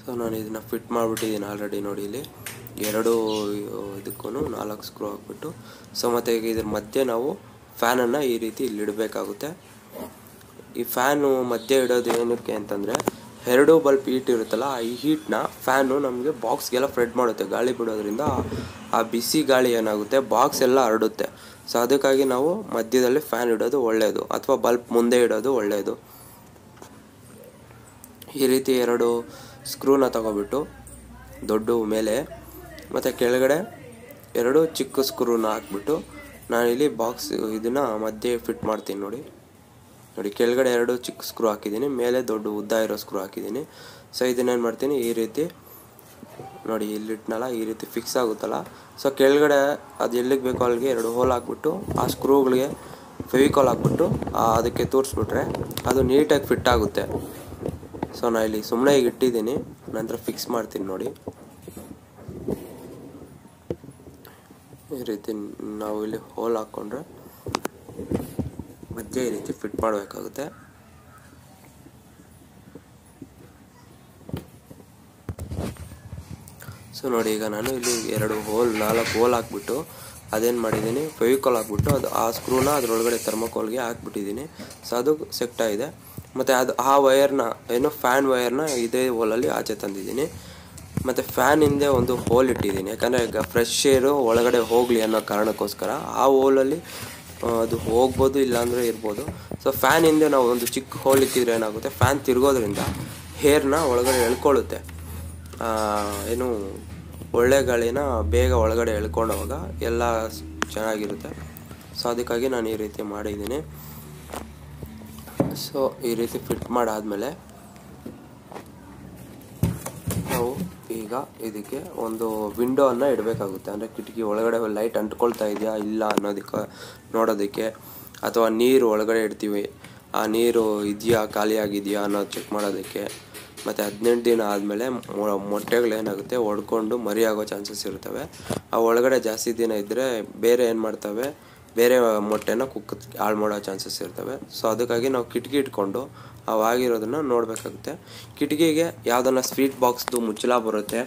S1: ಸೊ ನಾನು ಇದನ್ನು ಫಿಟ್ ಮಾಡಿಬಿಟ್ಟಿದ್ದೀನಿ ಆಲ್ರೆಡಿ ನೋಡಿ. ಇಲ್ಲಿ 2 ಇದಕ್ಕೂ 4 ಸ್ಕ್ರೂ ಹಾಕ್ಬಿಟ್ಟು. ಸೊ ಮತ್ತು ಈಗ ಇದ್ರ ಮಧ್ಯೆ ನಾವು ಫ್ಯಾನನ್ನು ಈ ರೀತಿ ಇಲ್ಲಿಡಬೇಕಾಗುತ್ತೆ. ಈ ಫ್ಯಾನು ಮಧ್ಯೆ ಇಡೋದು ಏನಕ್ಕೆ ಅಂತಂದರೆ 2 ಬಲ್ಬ್ ಹೀಟ್ ಇರುತ್ತಲ್ಲ, ಈ ಹೀಟ್ನ ಫ್ಯಾನು ನಮಗೆ ಬಾಕ್ಸ್ಗೆಲ್ಲ ಸ್ಪ್ರೆಡ್ ಮಾಡುತ್ತೆ. ಗಾಳಿ ಬಿಡೋದ್ರಿಂದ ಆ ಬಿಸಿ ಗಾಳಿ ಏನಾಗುತ್ತೆ ಬಾಕ್ಸ್ ಎಲ್ಲ ಹರಡುತ್ತೆ. ಸೊ ಅದಕ್ಕಾಗಿ ನಾವು ಮಧ್ಯದಲ್ಲಿ ಫ್ಯಾನ್ ಇಡೋದು ಒಳ್ಳೆಯದು, ಅಥವಾ ಬಲ್ಬ್ ಮುಂದೆ ಇಡೋದು ಒಳ್ಳೆಯದು. ಈ ರೀತಿ 2 ಸ್ಕ್ರೂನ ತಗೊಬಿಟ್ಟು ದೊಡ್ಡ ಮೇಲೆ ಮತ್ತು ಕೆಳಗಡೆ 2 ಚಿಕ್ಕ ಸ್ಕ್ರೂನ ಹಾಕ್ಬಿಟ್ಟು ನಾನಿಲ್ಲಿ ಬಾಕ್ಸ್ ಇದನ್ನು ಮಧ್ಯೆ ಫಿಟ್ ಮಾಡ್ತೀನಿ ನೋಡಿ. ಕೆಳಗಡೆ 2 ಚಿಕ್ಕ ಸ್ಕ್ರೂ ಹಾಕಿದ್ದೀನಿ, ಮೇಲೆ ದೊಡ್ಡ ಉದ್ದ ಇರೋ ಸ್ಕ್ರೂ ಹಾಕಿದ್ದೀನಿ. ಸೊ ಇದನ್ನೇನು ಮಾಡ್ತೀನಿ ಈ ರೀತಿ ನೋಡಿ, ಇಲ್ಲಿಟ್ನಲ್ಲ ಈ ರೀತಿ ಫಿಕ್ಸ್ ಆಗುತ್ತಲ್ಲ. ಸೊ ಕೆಳಗಡೆ ಅದು ಎಲ್ಲಿಗೆ ಬೇಕೋ ಅಲ್ಲಿಗೆ 2 ಹೋಲ್ ಹಾಕ್ಬಿಟ್ಟು ಆ ಸ್ಕ್ರೂಗಳಿಗೆ ಫೆವಿಕಾಲ್ ಹಾಕ್ಬಿಟ್ಟು ಅದಕ್ಕೆ ತೋರಿಸ್ಬಿಟ್ರೆ ಅದು ನೀಟಾಗಿ ಫಿಟ್ ಆಗುತ್ತೆ. ಸೊ ನಾನು ಇಲ್ಲಿ ಸುಮ್ಮನೆ ಈಗ ಇಟ್ಟಿದ್ದೀನಿ, ನಂತರ ಫಿಕ್ಸ್ ಮಾಡ್ತೀನಿ ನೋಡಿ. ಈ ರೀತಿ ನಾವು ಇಲ್ಲಿ ಹೋಲ್ ಹಾಕ್ಕೊಂಡ್ರೆ ಮಧ್ಯೆ ಈ ರೀತಿ ಫಿಟ್ ಮಾಡಬೇಕಾಗುತ್ತೆ. ಸೊ ನೋಡಿ, ಈಗ ನಾನು ಇಲ್ಲಿ 4 ಹೋಲ್ ಹಾಕ್ಬಿಟ್ಟು ಅದೇನು ಮಾಡಿದ್ದೀನಿ ಫೆವಿಕಾಲ್ ಹಾಕ್ಬಿಟ್ಟು ಅದು ಆ ಸ್ಕ್ರೂನ ಅದರೊಳಗಡೆ ಥರ್ಮೋಕೋಲ್ಗೆ ಹಾಕ್ಬಿಟ್ಟಿದ್ದೀನಿ. ಸೊ ಅದು ಸೆಟ್ ಆಗಿದೆ. ಮತ್ತು ಅದು ಆ ವೈರ್ನ ಏನು ಫ್ಯಾನ್ ವೈರ್ನ ಇದೇ ಹೋಲಲ್ಲಿ ಆಚೆ ತಂದಿದ್ದೀನಿ. ಮತ್ತು ಫ್ಯಾನ್ ಹಿಂದೆ ಒಂದು ಹೋಲ್ ಇಟ್ಟಿದ್ದೀನಿ, ಯಾಕಂದರೆ ಫ್ರೆಶ್ ಏರು ಒಳಗಡೆ ಹೋಗಲಿ ಅನ್ನೋ ಕಾರಣಕ್ಕೋಸ್ಕರ. ಆ ಹೋಲಲ್ಲಿ ಅದು ಹೋಗ್ಬೋದು, ಇಲ್ಲಾಂದರೆ ಇರ್ಬೋದು. ಸೊ ಫ್ಯಾನ್ ಹಿಂದೆ ನಾವು ಒಂದು ಚಿಕ್ಕ ಹೋಲ್ ಇಟ್ಟಿದ್ರೆ ಏನಾಗುತ್ತೆ, ಫ್ಯಾನ್ ತಿರುಗೋದ್ರಿಂದ ಹೇರ್ನ ಒಳಗಡೆ ಎಳ್ಕೊಳ್ಳುತ್ತೆ. ಏನು ಒಳ್ಳೆ ಗಾಳಿನ ಬೇಗ ಒಳಗಡೆ ಎಳ್ಕೊಂಡೋವಾಗ ಎಲ್ಲ ಚೆನ್ನಾಗಿರುತ್ತೆ. ಸೊ ಅದಕ್ಕಾಗಿ ನಾನು ಈ ರೀತಿ ಮಾಡಿದ್ದೀನಿ. ಸೊ ಈ ರೀತಿ ಫಿಟ್ ಮಾಡಾದಮೇಲೆ ನಾವು ಈಗ ಇದಕ್ಕೆ ಒಂದು ವಿಂಡೋವನ್ನು ಇಡಬೇಕಾಗುತ್ತೆ. ಅಂದರೆ ಕಿಟಕಿ ಒಳಗಡೆ ಲೈಟ್ ಅಂಟ್ಕೊಳ್ತಾ ಇದೆಯಾ ಇಲ್ಲ ಅನ್ನೋದಕ್ಕೆ ನೋಡೋದಕ್ಕೆ, ಅಥವಾ ನೀರು ಒಳಗಡೆ ಇಡ್ತೀವಿ, ಆ ನೀರು ಇದೆಯಾ ಖಾಲಿಯಾಗಿದೆಯಾ ಅನ್ನೋದು ಚೆಕ್ ಮಾಡೋದಕ್ಕೆ. ಮತ್ತು 18 ದಿನ ಆದಮೇಲೆ ಮೊಟ್ಟೆಗಳೇನಾಗುತ್ತೆ ಒಡ್ಕೊಂಡು ಮರಿ ಆಗೋ ಚಾನ್ಸಸ್ ಇರ್ತವೆ. ಆ ಒಳಗಡೆ ಜಾಸ್ತಿ ದಿನ ಇದ್ದರೆ ಬೇರೆ ಏನು ಮಾಡ್ತವೆ, ಬೇರೆ ಮೊಟ್ಟೆನ ಹಾಳು ಮಾಡೋ ಚಾನ್ಸಸ್ ಇರ್ತವೆ. ಸೊ ಅದಕ್ಕಾಗಿ ನಾವು ಕಿಟಕಿ ಇಟ್ಕೊಂಡು ಅವಾಗಿರೋದನ್ನು ನೋಡಬೇಕಾಗುತ್ತೆ. ಕಿಟಕಿಗೆ ಯಾವುದನ್ನ ಸ್ವೀಟ್ ಬಾಕ್ಸ್ದು ಮುಚ್ಚಳ ಬರುತ್ತೆ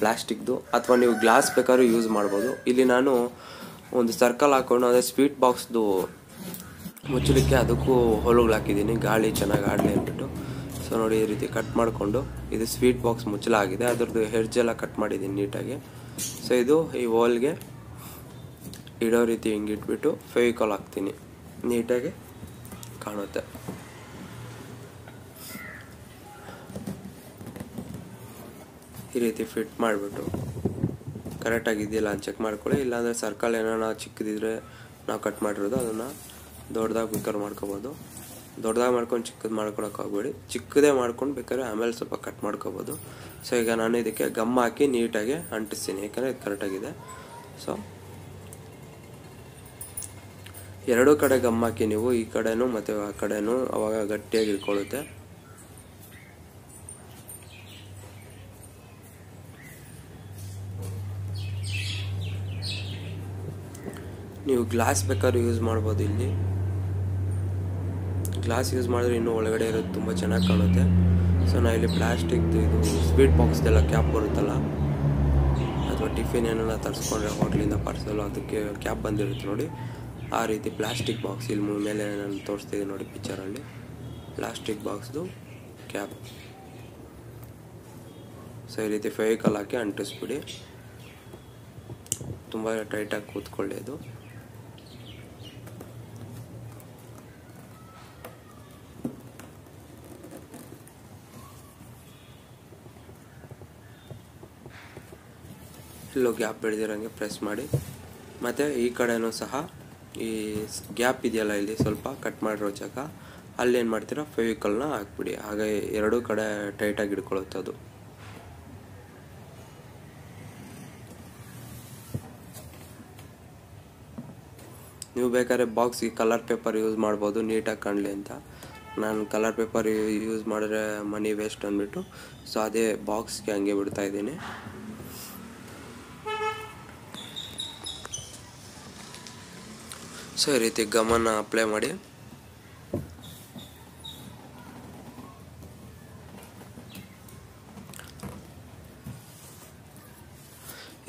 S1: ಪ್ಲಾಸ್ಟಿಕ್ದು, ಅಥವಾ ನೀವು ಗ್ಲಾಸ್ ಬೇಕಾದ್ರೂ ಯೂಸ್ ಮಾಡ್ಬೋದು. ಇಲ್ಲಿ ನಾನು ಒಂದು ಸರ್ಕಲ್ ಹಾಕ್ಕೊಂಡು ಅದೇ ಸ್ವೀಟ್ ಬಾಕ್ಸ್ದು ಮುಚ್ಚಲಿಕ್ಕೆ ಅದಕ್ಕೂ ಹೋಲುಗಳು ಹಾಕಿದ್ದೀನಿ, ಗಾಳಿ ಚೆನ್ನಾಗಿ ಆಡಲಿ ಅಂದ್ಬಿಟ್ಟು. ಸೊ ನೋಡಿ ಈ ರೀತಿ ಕಟ್ ಮಾಡಿಕೊಂಡು, ಇದು ಸ್ವೀಟ್ ಬಾಕ್ಸ್ ಮುಚ್ಚಳ ಆಗಿದೆ, ಅದರದ್ದು ಹೆಡ್ಜೆಲ್ಲ ಕಟ್ ಮಾಡಿದ್ದೀನಿ ನೀಟಾಗಿ. ಸೊ ಇದು ಈ ಹೋಲ್ಗೆ ಇಡೋ ರೀತಿ ಹಿಂಗೆ ಇಟ್ಬಿಟ್ಟು ಫೆವಿಕಾಲ್ ಹಾಕ್ತೀನಿ, ನೀಟಾಗಿ ಕಾಣುತ್ತೆ. ಈ ರೀತಿ ಫಿಟ್ ಮಾಡಿಬಿಟ್ಟು ಕರೆಕ್ಟಾಗಿದೆಯಲ್ಲ ಅಂತ ಚೆಕ್ ಮಾಡ್ಕೊಳ್ಳಿ. ಇಲ್ಲಾಂದರೆ ಸರ್ಕಲ್ ಏನಾರ ಚಿಕ್ಕದಿದ್ರೆ ನಾವು ಕಟ್ ಮಾಡಿರೋದು ಅದನ್ನು ದೊಡ್ಡದಾಗಿ ಬೇಕಾದ್ರೆ ಮಾಡ್ಕೋಬೋದು. ದೊಡ್ಡದಾಗಿ ಮಾಡ್ಕೊಂಡು ಚಿಕ್ಕದು ಮಾಡ್ಕೊಳಕ್ಕೆ ಹೋಗ್ಬೇಡಿ, ಚಿಕ್ಕದೇ ಮಾಡ್ಕೊಂಡು ಬೇಕಾದ್ರೆ ಆಮೇಲೆ ಸ್ವಲ್ಪ ಕಟ್ ಮಾಡ್ಕೋಬೋದು. ಸೊ ಈಗ ನಾನು ಇದಕ್ಕೆ ಗಮ್ ಹಾಕಿ ನೀಟಾಗಿ ಅಂಟಿಸ್ತೀನಿ, ಯಾಕಂದರೆ ಇದು ಕರೆಕ್ಟಾಗಿದೆ. ಸೊ ಎರಡೂ ಕಡೆ ಗಮ್ ಹಾಕಿ ನೀವು, ಈ ಕಡೆನೂ ಮತ್ತು ಆ ಕಡೆನೂ, ಅವಾಗ ಗಟ್ಟಿಯಾಗಿ ಇಟ್ಕೊಳ್ಳುತ್ತೆ. ನೀವು ಗ್ಲಾಸ್ ಬೇಕಾದ್ರೂ ಯೂಸ್ ಮಾಡ್ಬೋದು. ಇಲ್ಲಿ ಗ್ಲಾಸ್ ಯೂಸ್ ಮಾಡಿದ್ರೆ ಇನ್ನೂ ಒಳಗಡೆ ಇರೋದು ತುಂಬ ಚೆನ್ನಾಗಿ ಕಾಣುತ್ತೆ. ಸೊ ನಾ ಇಲ್ಲಿ ಪ್ಲಾಸ್ಟಿಕ್ದು ಇದು ಸ್ವೀಟ್ ಬಾಕ್ಸ್ದೆಲ್ಲ ಕ್ಯಾಪ್ ಬರುತ್ತಲ್ಲ, ಅಥವಾ ಟಿಫಿನ್ ಏನಾರ ತರಿಸ್ಕೊಂಡ್ರೆ ಹೋಟ್ಲಿಂದ ಪಾರ್ಸಲು, ಅದಕ್ಕೆ ಕ್ಯಾಪ್ ಬಂದಿರುತ್ತೆ ನೋಡಿ, ಆ ರೀತಿ ಪ್ಲಾಸ್ಟಿಕ್ ಬಾಕ್ಸ್ ಇಲ್ಲಿ ಮೇಲೆ ನಾನು ತೋರಿಸ್ತಿದ್ದೀನಿ ನೋಡಿ ಪಿಕ್ಚರಲ್ಲಿ, ಪ್ಲಾಸ್ಟಿಕ್ ಬಾಕ್ಸ್ದು ಕ್ಯಾಪ್. ಸೊ ಈ ರೀತಿ ಫೆವಿಕಾಲ್ ಹಾಕಿ ಅಂಟಿಸ್ಬಿಡಿ, ತುಂಬ ಟೈಟಾಗಿ ಕೂತ್ಕೊಳ್ಳಿ ಅದು. ಇಲ್ಲೋ ಗ್ಯಾಪ್ ಬೆಳೆದಿರೋಂಗೆ ಪ್ರೆಸ್ ಮಾಡಿ. ಮತ್ತು ಈ ಕಡೆನೂ ಸಹ ಈ ಗ್ಯಾಪ್ ಇದೆಯಲ್ಲ ಇಲ್ಲಿ ಸ್ವಲ್ಪ ಕಟ್ ಮಾಡಿರೋ ಜಾಗ, ಅಲ್ಲೇನು ಮಾಡ್ತೀರಾ ಫೆವಿಕಲ್ನ ಹಾಕ್ಬಿಡಿ, ಹಾಗೆ ಎರಡೂ ಕಡೆ ಟೈಟಾಗಿ ಹಿಡ್ಕೊಳ್ಳುತ್ತೆ ಅದು. ನೀವು ಬೇಕಾದ್ರೆ ಬಾಕ್ಸ್ಗೆ ಕಲರ್ ಪೇಪರ್ ಯೂಸ್ ಮಾಡ್ಬೋದು ನೀಟಾಗಿ ಕಾಣಲಿ ಅಂತ. ನಾನು ಕಲರ್ ಪೇಪರ್ ಯೂಸ್ ಮಾಡಿದ್ರೆ ಮನಿ ವೇಸ್ಟ್ ಅಂದ್ಬಿಟ್ಟು ಸೊ ಅದೇ ಬಾಕ್ಸ್ಗೆ ಹಂಗೆ ಬಿಡ್ತಾ ಇದ್ದೀನಿ. ಸೊ ಈ ರೀತಿ ಗಮನ ಅಪ್ಲೈ ಮಾಡಿ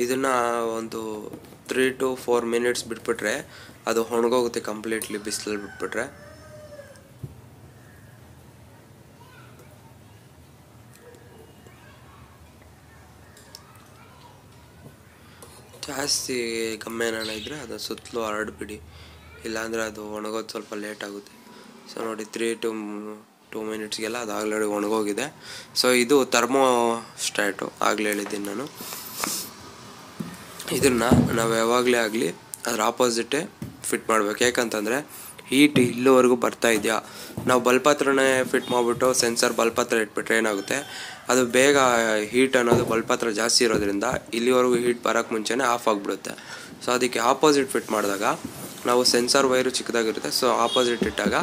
S1: ಇದನ್ನ ಒಂದು 3 to 4 ಮಿನಿಟ್ಸ್ ಬಿಟ್ಬಿಟ್ರೆ ಅದು ಒಣಗೋಗುತ್ತೆ ಕಂಪ್ಲೀಟ್ಲಿ, ಬಿಸಿಲಲ್ಲಿ ಬಿಟ್ಬಿಟ್ರೆ. ಜಾಸ್ತಿ ಗಮ್ಮೇನ ಇದ್ದರೆ ಅದು ಸುತ್ತಲೂ ಹರಡ್ಬಿಡಿ, ಇಲ್ಲಾಂದರೆ ಅದು ಒಣಗೋದು ಸ್ವಲ್ಪ ಲೇಟ್ ಆಗುತ್ತೆ. ಸೊ ನೋಡಿ 3 to 2 ಮಿನಿಟ್ಸ್ಗೆಲ್ಲ ಅದು ಆಗಲೇ ಒಣಗೋಗಿದೆ. ಸೊ ಇದು ಥರ್ಮೋಸ್ಟಾಟು ಆಗಲೇ ಹೇಳಿದ್ದೀನಿ ನಾನು. ಇದನ್ನು ನಾವು ಯಾವಾಗಲೇ ಆಗಲಿ ಅದ್ರ ಆಪೋಸಿಟೇ ಫಿಟ್ ಮಾಡಬೇಕು. ಯಾಕಂತಂದರೆ ಹೀಟ್ ಇಲ್ಲಿವರೆಗೂ ಬರ್ತಾ ಇದೆಯಾ, ನಾವು ಬಲ್ಪ್ ಹತ್ರನೇ ಫಿಟ್ ಮಾಡಿಬಿಟ್ಟು ಸೆನ್ಸರ್ ಬಲ್ಪ್ ಹತ್ರ ಇಟ್ಬಿಟ್ರೆ ಏನಾಗುತ್ತೆ, ಅದು ಬೇಗ ಹೀಟ್ ಅನ್ನೋದು ಬಲ್ಪ್ ಹತ್ರ ಜಾಸ್ತಿ ಇರೋದ್ರಿಂದ ಇಲ್ಲಿವರೆಗೂ ಹೀಟ್ ಬರೋಕ್ಕೆ ಮುಂಚೆನೇ ಆಫ್ ಆಗಿಬಿಡುತ್ತೆ. ಸೊ ಅದಕ್ಕೆ ಆಪೋಸಿಟ್ ಫಿಟ್ ಮಾಡಿದಾಗ ನಾವು ಸೆನ್ಸರ್ ವೈರು ಚಿಕ್ಕದಾಗಿರುತ್ತೆ, ಸೊ ಆಪೋಸಿಟ್ ಇಟ್ಟಾಗ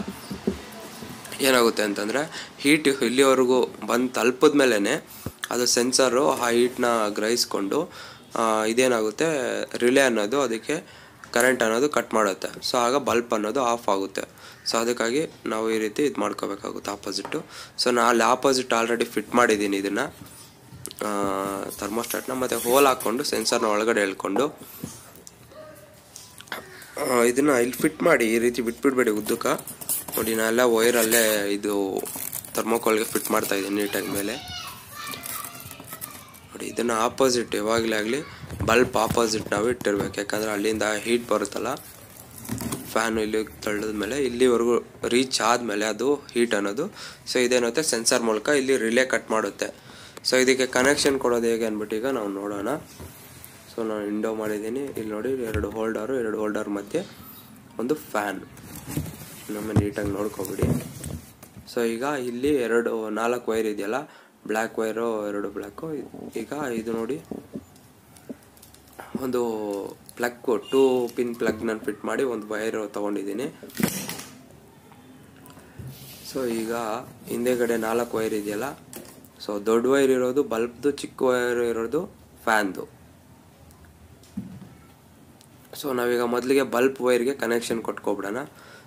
S1: ಏನಾಗುತ್ತೆ ಅಂತಂದರೆ ಹೀಟ್ ಇಲ್ಲಿವರೆಗೂ ಬಂದು ತಲುಪಿದ ಮೇಲೇ ಅದು ಸೆನ್ಸರು ಆ ಹೀಟ್ನ ಗ್ರಹಿಸ್ಕೊಂಡು ಇದೇನಾಗುತ್ತೆ ರಿಲೇ ಅನ್ನೋದು ಅದಕ್ಕೆ ಕರೆಂಟ್ ಅನ್ನೋದು ಕಟ್ ಮಾಡುತ್ತೆ. ಸೊ ಆಗ ಬಲ್ಪ್ ಅನ್ನೋದು ಆಫ್ ಆಗುತ್ತೆ. ಸೊ ಅದಕ್ಕಾಗಿ ನಾವು ಈ ರೀತಿ ಇದು ಮಾಡ್ಕೋಬೇಕಾಗುತ್ತೆ ಆಪೋಸಿಟ್ಟು. ಸೊ ನಾನು ಅಲ್ಲಿ ಆಪೋಸಿಟ್ ಆಲ್ರೆಡಿ ಫಿಟ್ ಮಾಡಿದ್ದೀನಿ ಇದನ್ನು ಥರ್ಮೋಸ್ಟಾಟ್ನ, ಮತ್ತು ಹೋಲ್ ಹಾಕ್ಕೊಂಡು ಸೆನ್ಸರ್ನ ಒಳಗಡೆ ಎಳ್ಕೊಂಡು ಇದನ್ನು ಇಲ್ಲಿ ಫಿಟ್ ಮಾಡಿ ಈ ರೀತಿ ಬಿಟ್ಬಿಡ್ಬೇಡಿ ಉದ್ದಕ್ಕೆ. ನೋಡಿ ನಾನೆಲ್ಲ ವೈರಲ್ಲೇ ಇದು ಥರ್ಮೋಕೋಲ್ಗೆ ಫಿಟ್ ಮಾಡ್ತಾಯಿದ್ದೀನಿ ನೀಟಾಗಿ ಮೇಲೆ. ನೋಡಿ ಇದನ್ನು ಆಪೋಸಿಟ್ ಯಾವಾಗಲೇ ಆಗಲಿ ಬಲ್ಬ್ ಆಪೋಸಿಟ್ ನಾವು ಇಟ್ಟಿರ್ಬೇಕು, ಯಾಕಂದರೆ ಅಲ್ಲಿಂದ ಹೀಟ್ ಬರುತ್ತಲ್ಲ ಫ್ಯಾನು ಇಲ್ಲಿ ತಳ್ಳದ ಮೇಲೆ ಇಲ್ಲಿವರೆಗೂ ರೀಚ್ ಆದಮೇಲೆ ಅದು ಹೀಟ್ ಅನ್ನೋದು ಸೊ ಇದೇನತ್ತೆ ಸೆನ್ಸರ್ ಮೂಲಕ ಇಲ್ಲಿ ರಿಲೇ ಕಟ್ ಮಾಡುತ್ತೆ. ಸೊ ಇದಕ್ಕೆ ಕನೆಕ್ಷನ್ ಕೊಡೋದು ಹೇಗೆ ಅಂದ್ಬಿಟ್ಟು ಈಗ ನಾವು ನೋಡೋಣ. ಸೊ ನಾನು ವಿಂಡೋ ಮಾಡಿದ್ದೀನಿ, ಇಲ್ಲಿ ನೋಡಿ 2 ಹೋಲ್ಡರ್ ಮಧ್ಯೆ ಒಂದು ಫ್ಯಾನ್, ನಮ್ಮ ನೀಟಾಗಿ ನೋಡ್ಕೊಬಿಡಿ. ಸೊ ಈಗ ಇಲ್ಲಿ 4 ವೈರ್ ಇದೆಯಲ್ಲ, ಬ್ಲ್ಯಾಕ್ ವೈರು 2 ಬ್ಲ್ಯಾಕು. ಈಗ ಇದು ನೋಡಿ ಒಂದು ಪ್ಲಗ್ 2 ಪಿನ್ ಪ್ಲಗ್ ನಾನು ಫಿಟ್ ಮಾಡಿ ಒಂದು ವೈರ್ ತೊಗೊಂಡಿದ್ದೀನಿ. ಸೊ ಈಗ ಹಿಂದೆಗಡೆ 4 ವೈರ್ ಇದೆಯಲ್ಲ, ಸೊ ದೊಡ್ಡ ವೈರ್ ಇರೋದು ಬಲ್ಬ್ದು, ಚಿಕ್ಕ ವೈರ್ ಇರೋದು ಫ್ಯಾನ್ದು. ಸೊ ನಾವೀಗ ಮೊದಲಿಗೆ ಬಲ್ಬ್ ವೈರ್ಗೆ ಕನೆಕ್ಷನ್ ಕೊಟ್ಕೊಬಿಡೋಣ.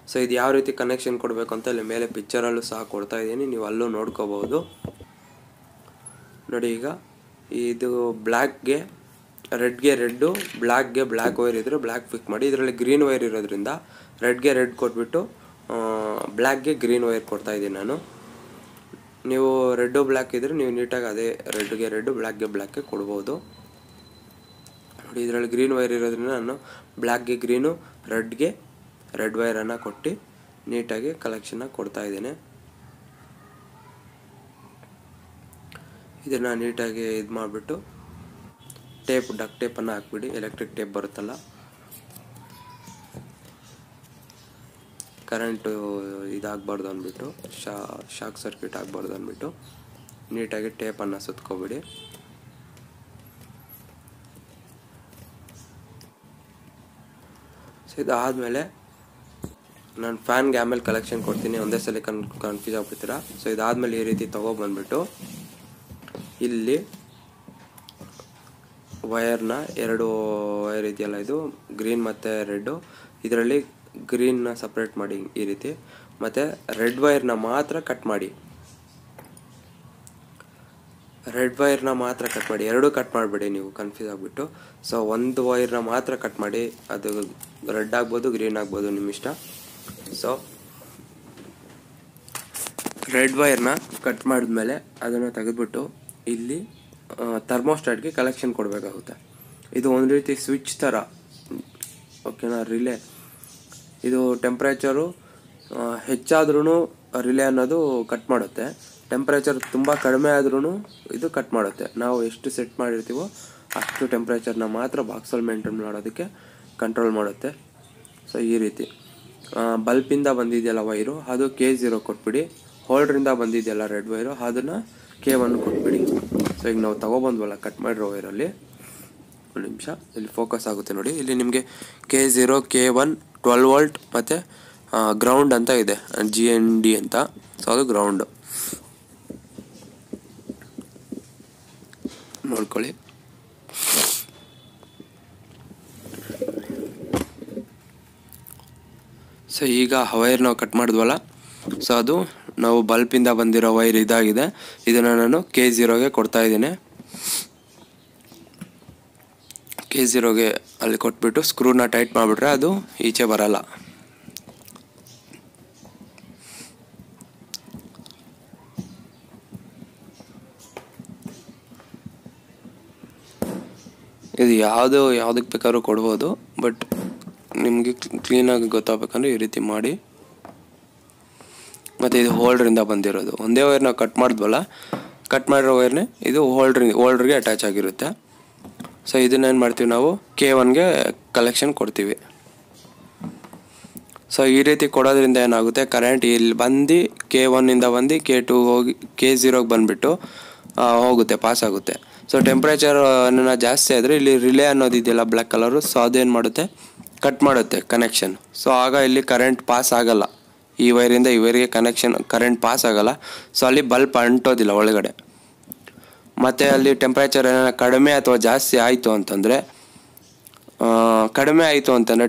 S1: ಸೊ ಇದು ಯಾವ ರೀತಿ ಕನೆಕ್ಷನ್ ಕೊಡಬೇಕು ಅಂತ ಇಲ್ಲಿ ಮೇಲೆ ಪಿಕ್ಚರಲ್ಲೂ ಸಹ ಕೊಡ್ತಾ ಇದ್ದೀನಿ, ನೀವು ಅಲ್ಲೂ ನೋಡ್ಕೋಬಹುದು ನೋಡಿ. ಈಗ ಇದು ಬ್ಲ್ಯಾಕ್ಗೆ ರೆಡ್ಗೆ ರೆಡ್ಡು, ಬ್ಲ್ಯಾಕ್ಗೆ ಬ್ಲ್ಯಾಕ್ ವೈರ್ ಇದ್ದರೆ ಬ್ಲ್ಯಾಕ್ ಫಿಕ್ ಮಾಡಿ, ಇದರಲ್ಲಿ ಗ್ರೀನ್ ವೈರ್ ಇರೋದ್ರಿಂದ ರೆಡ್ಗೆ ರೆಡ್ ಕೊಟ್ಬಿಟ್ಟು ಬ್ಲ್ಯಾಕ್ಗೆ ಗ್ರೀನ್ ವೈರ್ ಕೊಡ್ತಾ ಇದ್ದೀನಿ ನಾನು. ನೀವು ರೆಡ್ಡು ಬ್ಲ್ಯಾಕ್ ಇದ್ದರೆ ನೀವು ನೀಟಾಗಿ ಅದೇ ರೆಡ್ಗೆ ರೆಡ್ಡು, ಬ್ಲ್ಯಾಕ್ಗೆ ಬ್ಲ್ಯಾಕ್ಗೆ ಕೊಡ್ಬೋದು ನೋಡಿ. ಇದರಲ್ಲಿ ಗ್ರೀನ್ ವೈರ್ ಇರೋದ್ರಿಂದ ನಾನು ಬ್ಲ್ಯಾಕ್ಗೆ ಗ್ರೀನು, ರೆಡ್ಗೆ ರೆಡ್ ವೈರನ್ನು ಕೊಟ್ಟು ನೀಟಾಗಿ ಕಲೆಕ್ಷನ್ನ ಕೊಡ್ತಾ ಇದ್ದೇನೆ. ಇದನ್ನು ನೀಟಾಗಿ ಇದು ಮಾಡಿಬಿಟ್ಟು ಡಕ್ ಟೇಪನ್ನು ಹಾಕ್ಬಿಡಿ, ಎಲೆಕ್ಟ್ರಿಕ್ ಟೇಪ್ ಬರುತ್ತಲ್ಲ, ಕರೆಂಟು ಇದಾಗಬಾರ್ದು ಅಂದ್ಬಿಟ್ಟು, ಶಾಕ್ ಸರ್ಕ್ಯೂಟ್ ಆಗಬಾರ್ದು ಅಂದ್ಬಿಟ್ಟು ನೀಟಾಗಿ ಟೇಪನ್ನು ಸುತ್ಕೊಬಿಡಿ. ಸೊ ಇದಾದಮೇಲೆ ನಾನು ಫ್ಯಾನ್ಗೆ ಆಮೇಲೆ ಕಲೆಕ್ಷನ್ ಕೊಡ್ತೀನಿ, ಒಂದೇ ಸಲ ಕನ್ಫ್ಯೂಸ್ ಆಗ್ಬಿಡ್ತೀರಾ. ಸೊ ಇದಾದಮೇಲೆ ಈ ರೀತಿ ತೊಗೊಬಂದ್ಬಿಟ್ಟು ಇಲ್ಲಿ ವೈರ್ನ 2 ವೈರ್ ಇದೆಯಲ್ಲ, ಇದು ಗ್ರೀನ್ ಮತ್ತು ರೆಡ್ಡು, ಇದರಲ್ಲಿ ಗ್ರೀನ್ನ ಸಪ್ರೇಟ್ ಮಾಡಿ ಈ ರೀತಿ, ಮತ್ತು ರೆಡ್ ವೈರ್ನ ಮಾತ್ರ ಕಟ್ ಮಾಡಿ, ಎರಡು ಕಟ್ ಮಾಡಿಬಿಡಿ, ನೀವು ಕನ್ಫ್ಯೂಸ್ ಆಗಿಬಿಟ್ಟು. ಸೊ ಒಂದು ವೈರ್ನ ಮಾತ್ರ ಕಟ್ ಮಾಡಿ, ಅದು ರೆಡ್ ಆಗ್ಬೋದು ಗ್ರೀನ್ ಆಗ್ಬೋದು ನಿಮ್ಮ ಇಷ್ಟ. ಸೊ ರೆಡ್ ವೈರ್ನ ಕಟ್ ಮಾಡಿದ್ಮೇಲೆ ಅದನ್ನು ತೆಗೆದುಬಿಟ್ಟು ಇಲ್ಲಿ ಥರ್ಮೋಸ್ಟಾಟ್ಗೆ ಕಲೆಕ್ಷನ್ ಕೊಡಬೇಕಾಗುತ್ತೆ. ಇದು ಒಂದು ರೀತಿ ಸ್ವಿಚ್ ಥರ, ಓಕೆನಾ, ರಿಲೇ. ಇದು ಟೆಂಪ್ರೇಚರು ಹೆಚ್ಚಾದ್ರೂ ರಿಲೇ ಅನ್ನೋದು ಕಟ್ ಮಾಡುತ್ತೆ, ಟೆಂಪ್ರೇಚರ್ ತುಂಬ ಕಡಿಮೆ ಆದ್ರೂ ಇದು ಕಟ್ ಮಾಡುತ್ತೆ. ನಾವು ಎಷ್ಟು ಸೆಟ್ ಮಾಡಿರ್ತೀವೋ ಅಷ್ಟು ಟೆಂಪ್ರೇಚರ್ನ ಮಾತ್ರ ಬಾಕ್ಸಲ್ಲಿ ಮೇಂಟೈನ್ ಮಾಡೋದಕ್ಕೆ ಕಂಟ್ರೋಲ್ ಮಾಡುತ್ತೆ. ಸೊ ಈ ರೀತಿ ಬಲ್ಪಿಂದ ಬಂದಿದೆಯಲ್ಲ ವೈರು, ಅದು K0 ಕೊಟ್ಬಿಡಿ. ಹೋಲ್ಡ್ರಿಂದ ಬಂದಿದೆಯಲ್ಲ ರೆಡ್ ವೈರು, ಅದನ್ನು K1 ಕೊಟ್ಬಿಡಿ. ಸೊ ಈಗ ನಾವು ತೊಗೊಬಂದ್ವಲ್ಲ ಕಟ್ ಮಾಡಿರೋ ವೈರಲ್ಲಿ, ಒಂದು ನಿಮಿಷ ಇಲ್ಲಿ ಫೋಕಸ್ ಆಗುತ್ತೆ ನೋಡಿ. ಇಲ್ಲಿ ನಿಮಗೆ K0, K1, 12 ವೋಲ್ಟ್ ಮತ್ತು ಗ್ರೌಂಡ್ ಅಂತ ಇದೆ, GND ಅಂತ. ಸೊ ಅದು ಗ್ರೌಂಡು ನೋಡ್ಕೊಳ್ಳಿ. ಸೊ ಈಗ ವೈರ್ ನಾವು ಕಟ್ ಮಾಡಿದ್ವಲ್ಲ, ಸೊ ಅದು ನಾವು ಬಲ್ಪಿಂದ ಬಂದಿರೋ ವೈರ್ ಇದಾಗಿದೆ. ಇದನ್ನು ನಾನು K0ಗೆ ಕೊಡ್ತಾ ಇದ್ದೀನಿ. K0ಗೆ ಅಲ್ಲಿ ಕೊಟ್ಬಿಟ್ಟು ಸ್ಕ್ರೂನ ಟೈಟ್ ಮಾಡಿಬಿಟ್ರೆ ಅದು ಈಚೆ ಬರಲ್ಲ. ಇದು ಯಾವುದಕ್ಕೆ ಬೇಕಾದ್ರೂ ಕೊಡ್ಬೋದು, ಬಟ್ ನಿಮಗೆ ಕ್ಲೀನಾಗಿ ಗೊತ್ತಾಗಬೇಕಂದ್ರೆ ಈ ರೀತಿ ಮಾಡಿ. ಮತ್ತು ಇದು ಹೋಲ್ಡ್ರಿಂದ ಬಂದಿರೋದು, ಒಂದೇ ವೈರ್ ನಾವು ಕಟ್ ಮಾಡಿದ್ವಲ್ಲ, ಕಟ್ ಮಾಡಿರೋ ವೈರ್ನೇ ಇದು ಹೋಲ್ಡ್ರಿಗೆ ಅಟ್ಯಾಚ್ ಆಗಿರುತ್ತೆ. ಸೊ ಇದನ್ನೇನು ಮಾಡ್ತೀವಿ ನಾವು K1ಗೆ ಕಲೆಕ್ಷನ್ ಕೊಡ್ತೀವಿ. ಸೊ ಈ ರೀತಿ ಕೊಡೋದ್ರಿಂದ ಏನಾಗುತ್ತೆ, ಕರೆಂಟ್ ಇಲ್ಲಿ ಬಂದು K1ಇಂದ ಬಂದು K2 ಹೋಗಿ K0ಗೆ ಬಂದುಬಿಟ್ಟು ಹೋಗುತ್ತೆ, ಪಾಸ್ ಆಗುತ್ತೆ. ಸೊ ಟೆಂಪ್ರೇಚರ್ ಜಾಸ್ತಿ ಆದರೆ ಇಲ್ಲಿ ರಿಲೇ ಅನ್ನೋದಿದೆಯಲ್ಲ ಬ್ಲ್ಯಾಕ್ ಕಲರು, ಸೊ ಅದೇನು ಮಾಡುತ್ತೆ, ಕಟ್ ಮಾಡುತ್ತೆ ಕನೆಕ್ಷನ್. ಸೊ ಆಗ ಇಲ್ಲಿ ಕರೆಂಟ್ ಪಾಸ್ ಆಗಲ್ಲ, ಈ ವೈರಿಂದ ಈ ವೈರಿಗೆ ಕರೆಂಟ್ ಪಾಸ್ ಆಗಲ್ಲ. ಸೊ ಅಲ್ಲಿ ಬಲ್ಬ್ ಅಂಟೋದಿಲ್ಲ ಒಳಗಡೆ. ಮತ್ತು ಅಲ್ಲಿ ಟೆಂಪ್ರೇಚರ್ ಏನಾರ ಕಡಿಮೆ ಅಥವಾ ಜಾಸ್ತಿ ಆಯಿತು ಅಂತಂದರೆ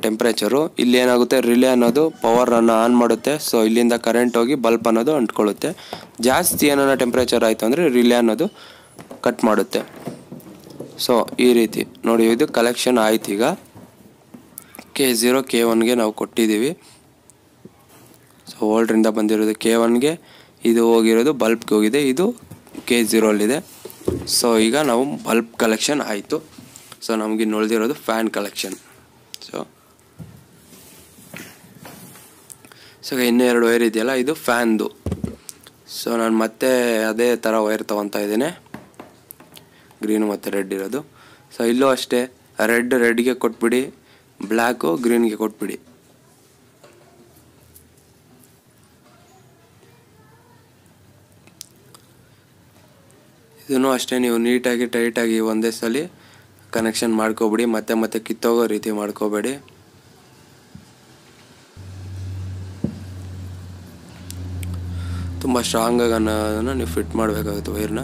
S1: ಟೆಂಪ್ರೇಚರು, ಇಲ್ಲಿ ಏನಾಗುತ್ತೆ, ರಿಲೇ ಅನ್ನೋದು ಪವರನ್ನು ಆನ್ ಮಾಡುತ್ತೆ. ಸೊ ಇಲ್ಲಿಂದ ಕರೆಂಟ್ ಹೋಗಿ ಬಲ್ಬ್ ಅನ್ನೋದು ಅಂಟ್ಕೊಳ್ಳುತ್ತೆ. ಜಾಸ್ತಿ ಏನಾರ ಟೆಂಪ್ರೇಚರ್ ಆಯಿತು ಅಂದರೆ ರಿಲೇ ಅನ್ನೋದು ಕಟ್ ಮಾಡುತ್ತೆ. ಸೊ ಈ ರೀತಿ ನೋಡಿ, ಇದು ಕಲೆಕ್ಷನ್ ಆಯ್ತು. ಈಗ K0 K1ಗೆ ನಾವು ಕೊಟ್ಟಿದ್ದೀವಿ. ಸೊ ಹೋಲ್ಡ್ರಿಂದ ಬಂದಿರೋದು K1ಗೆ, ಇದು ಹೋಗಿರೋದು ಬಲ್ಬ್ಗೆ ಹೋಗಿದೆ, ಇದು K0 ಅಲ್ಲಿದೆ. ಸೊ ಈಗ ನಾವು ಬಲ್ಬ್ ಕಲೆಕ್ಷನ್ ಆಯಿತು. ಸೊ ನಮಗೆ ಉಳಿದಿರೋದು ಫ್ಯಾನ್ ಕಲೆಕ್ಷನ್. ಸೊ ಇನ್ನೂ 2 ವೈರ್ ಇದೆಯಲ್ಲ, ಇದು ಫ್ಯಾನ್ದು. ಸೊ ನಾನು ಮತ್ತೆ ಅದೇ ಥರ ವೈರ್ ತೊಗೊತಾ ಇದ್ದೀನಿ, ಗ್ರೀನು ಮತ್ತು ರೆಡ್ ಇರೋದು. ಸೊ ಇಲ್ಲೂ ಅಷ್ಟೇ, ರೆಡ್ಗೆ ಕೊಟ್ಬಿಡಿ, ಬ್ಲ್ಯಾಕು ಗ್ರೀನ್ಗೆ ಕೊಟ್ಬಿಡಿ. ಇದನ್ನು ಅಷ್ಟೇ, ನೀವು ನೀಟಾಗಿ ಟೈಟಾಗಿ ಒಂದೇ ಸಲ ಕನೆಕ್ಷನ್ ಮಾಡ್ಕೋಬಿಡಿ, ಮತ್ತೆ ಕಿತ್ತೋಗೋ ರೀತಿ ಮಾಡ್ಕೋಬೇಡಿ. ತುಂಬ ಸ್ಟ್ರಾಂಗಾಗಿ ಅನ್ನೋದನ್ನು ನೀವು ಫಿಟ್ ಮಾಡಬೇಕಾಗುತ್ತೆ ವೈರ್ನ.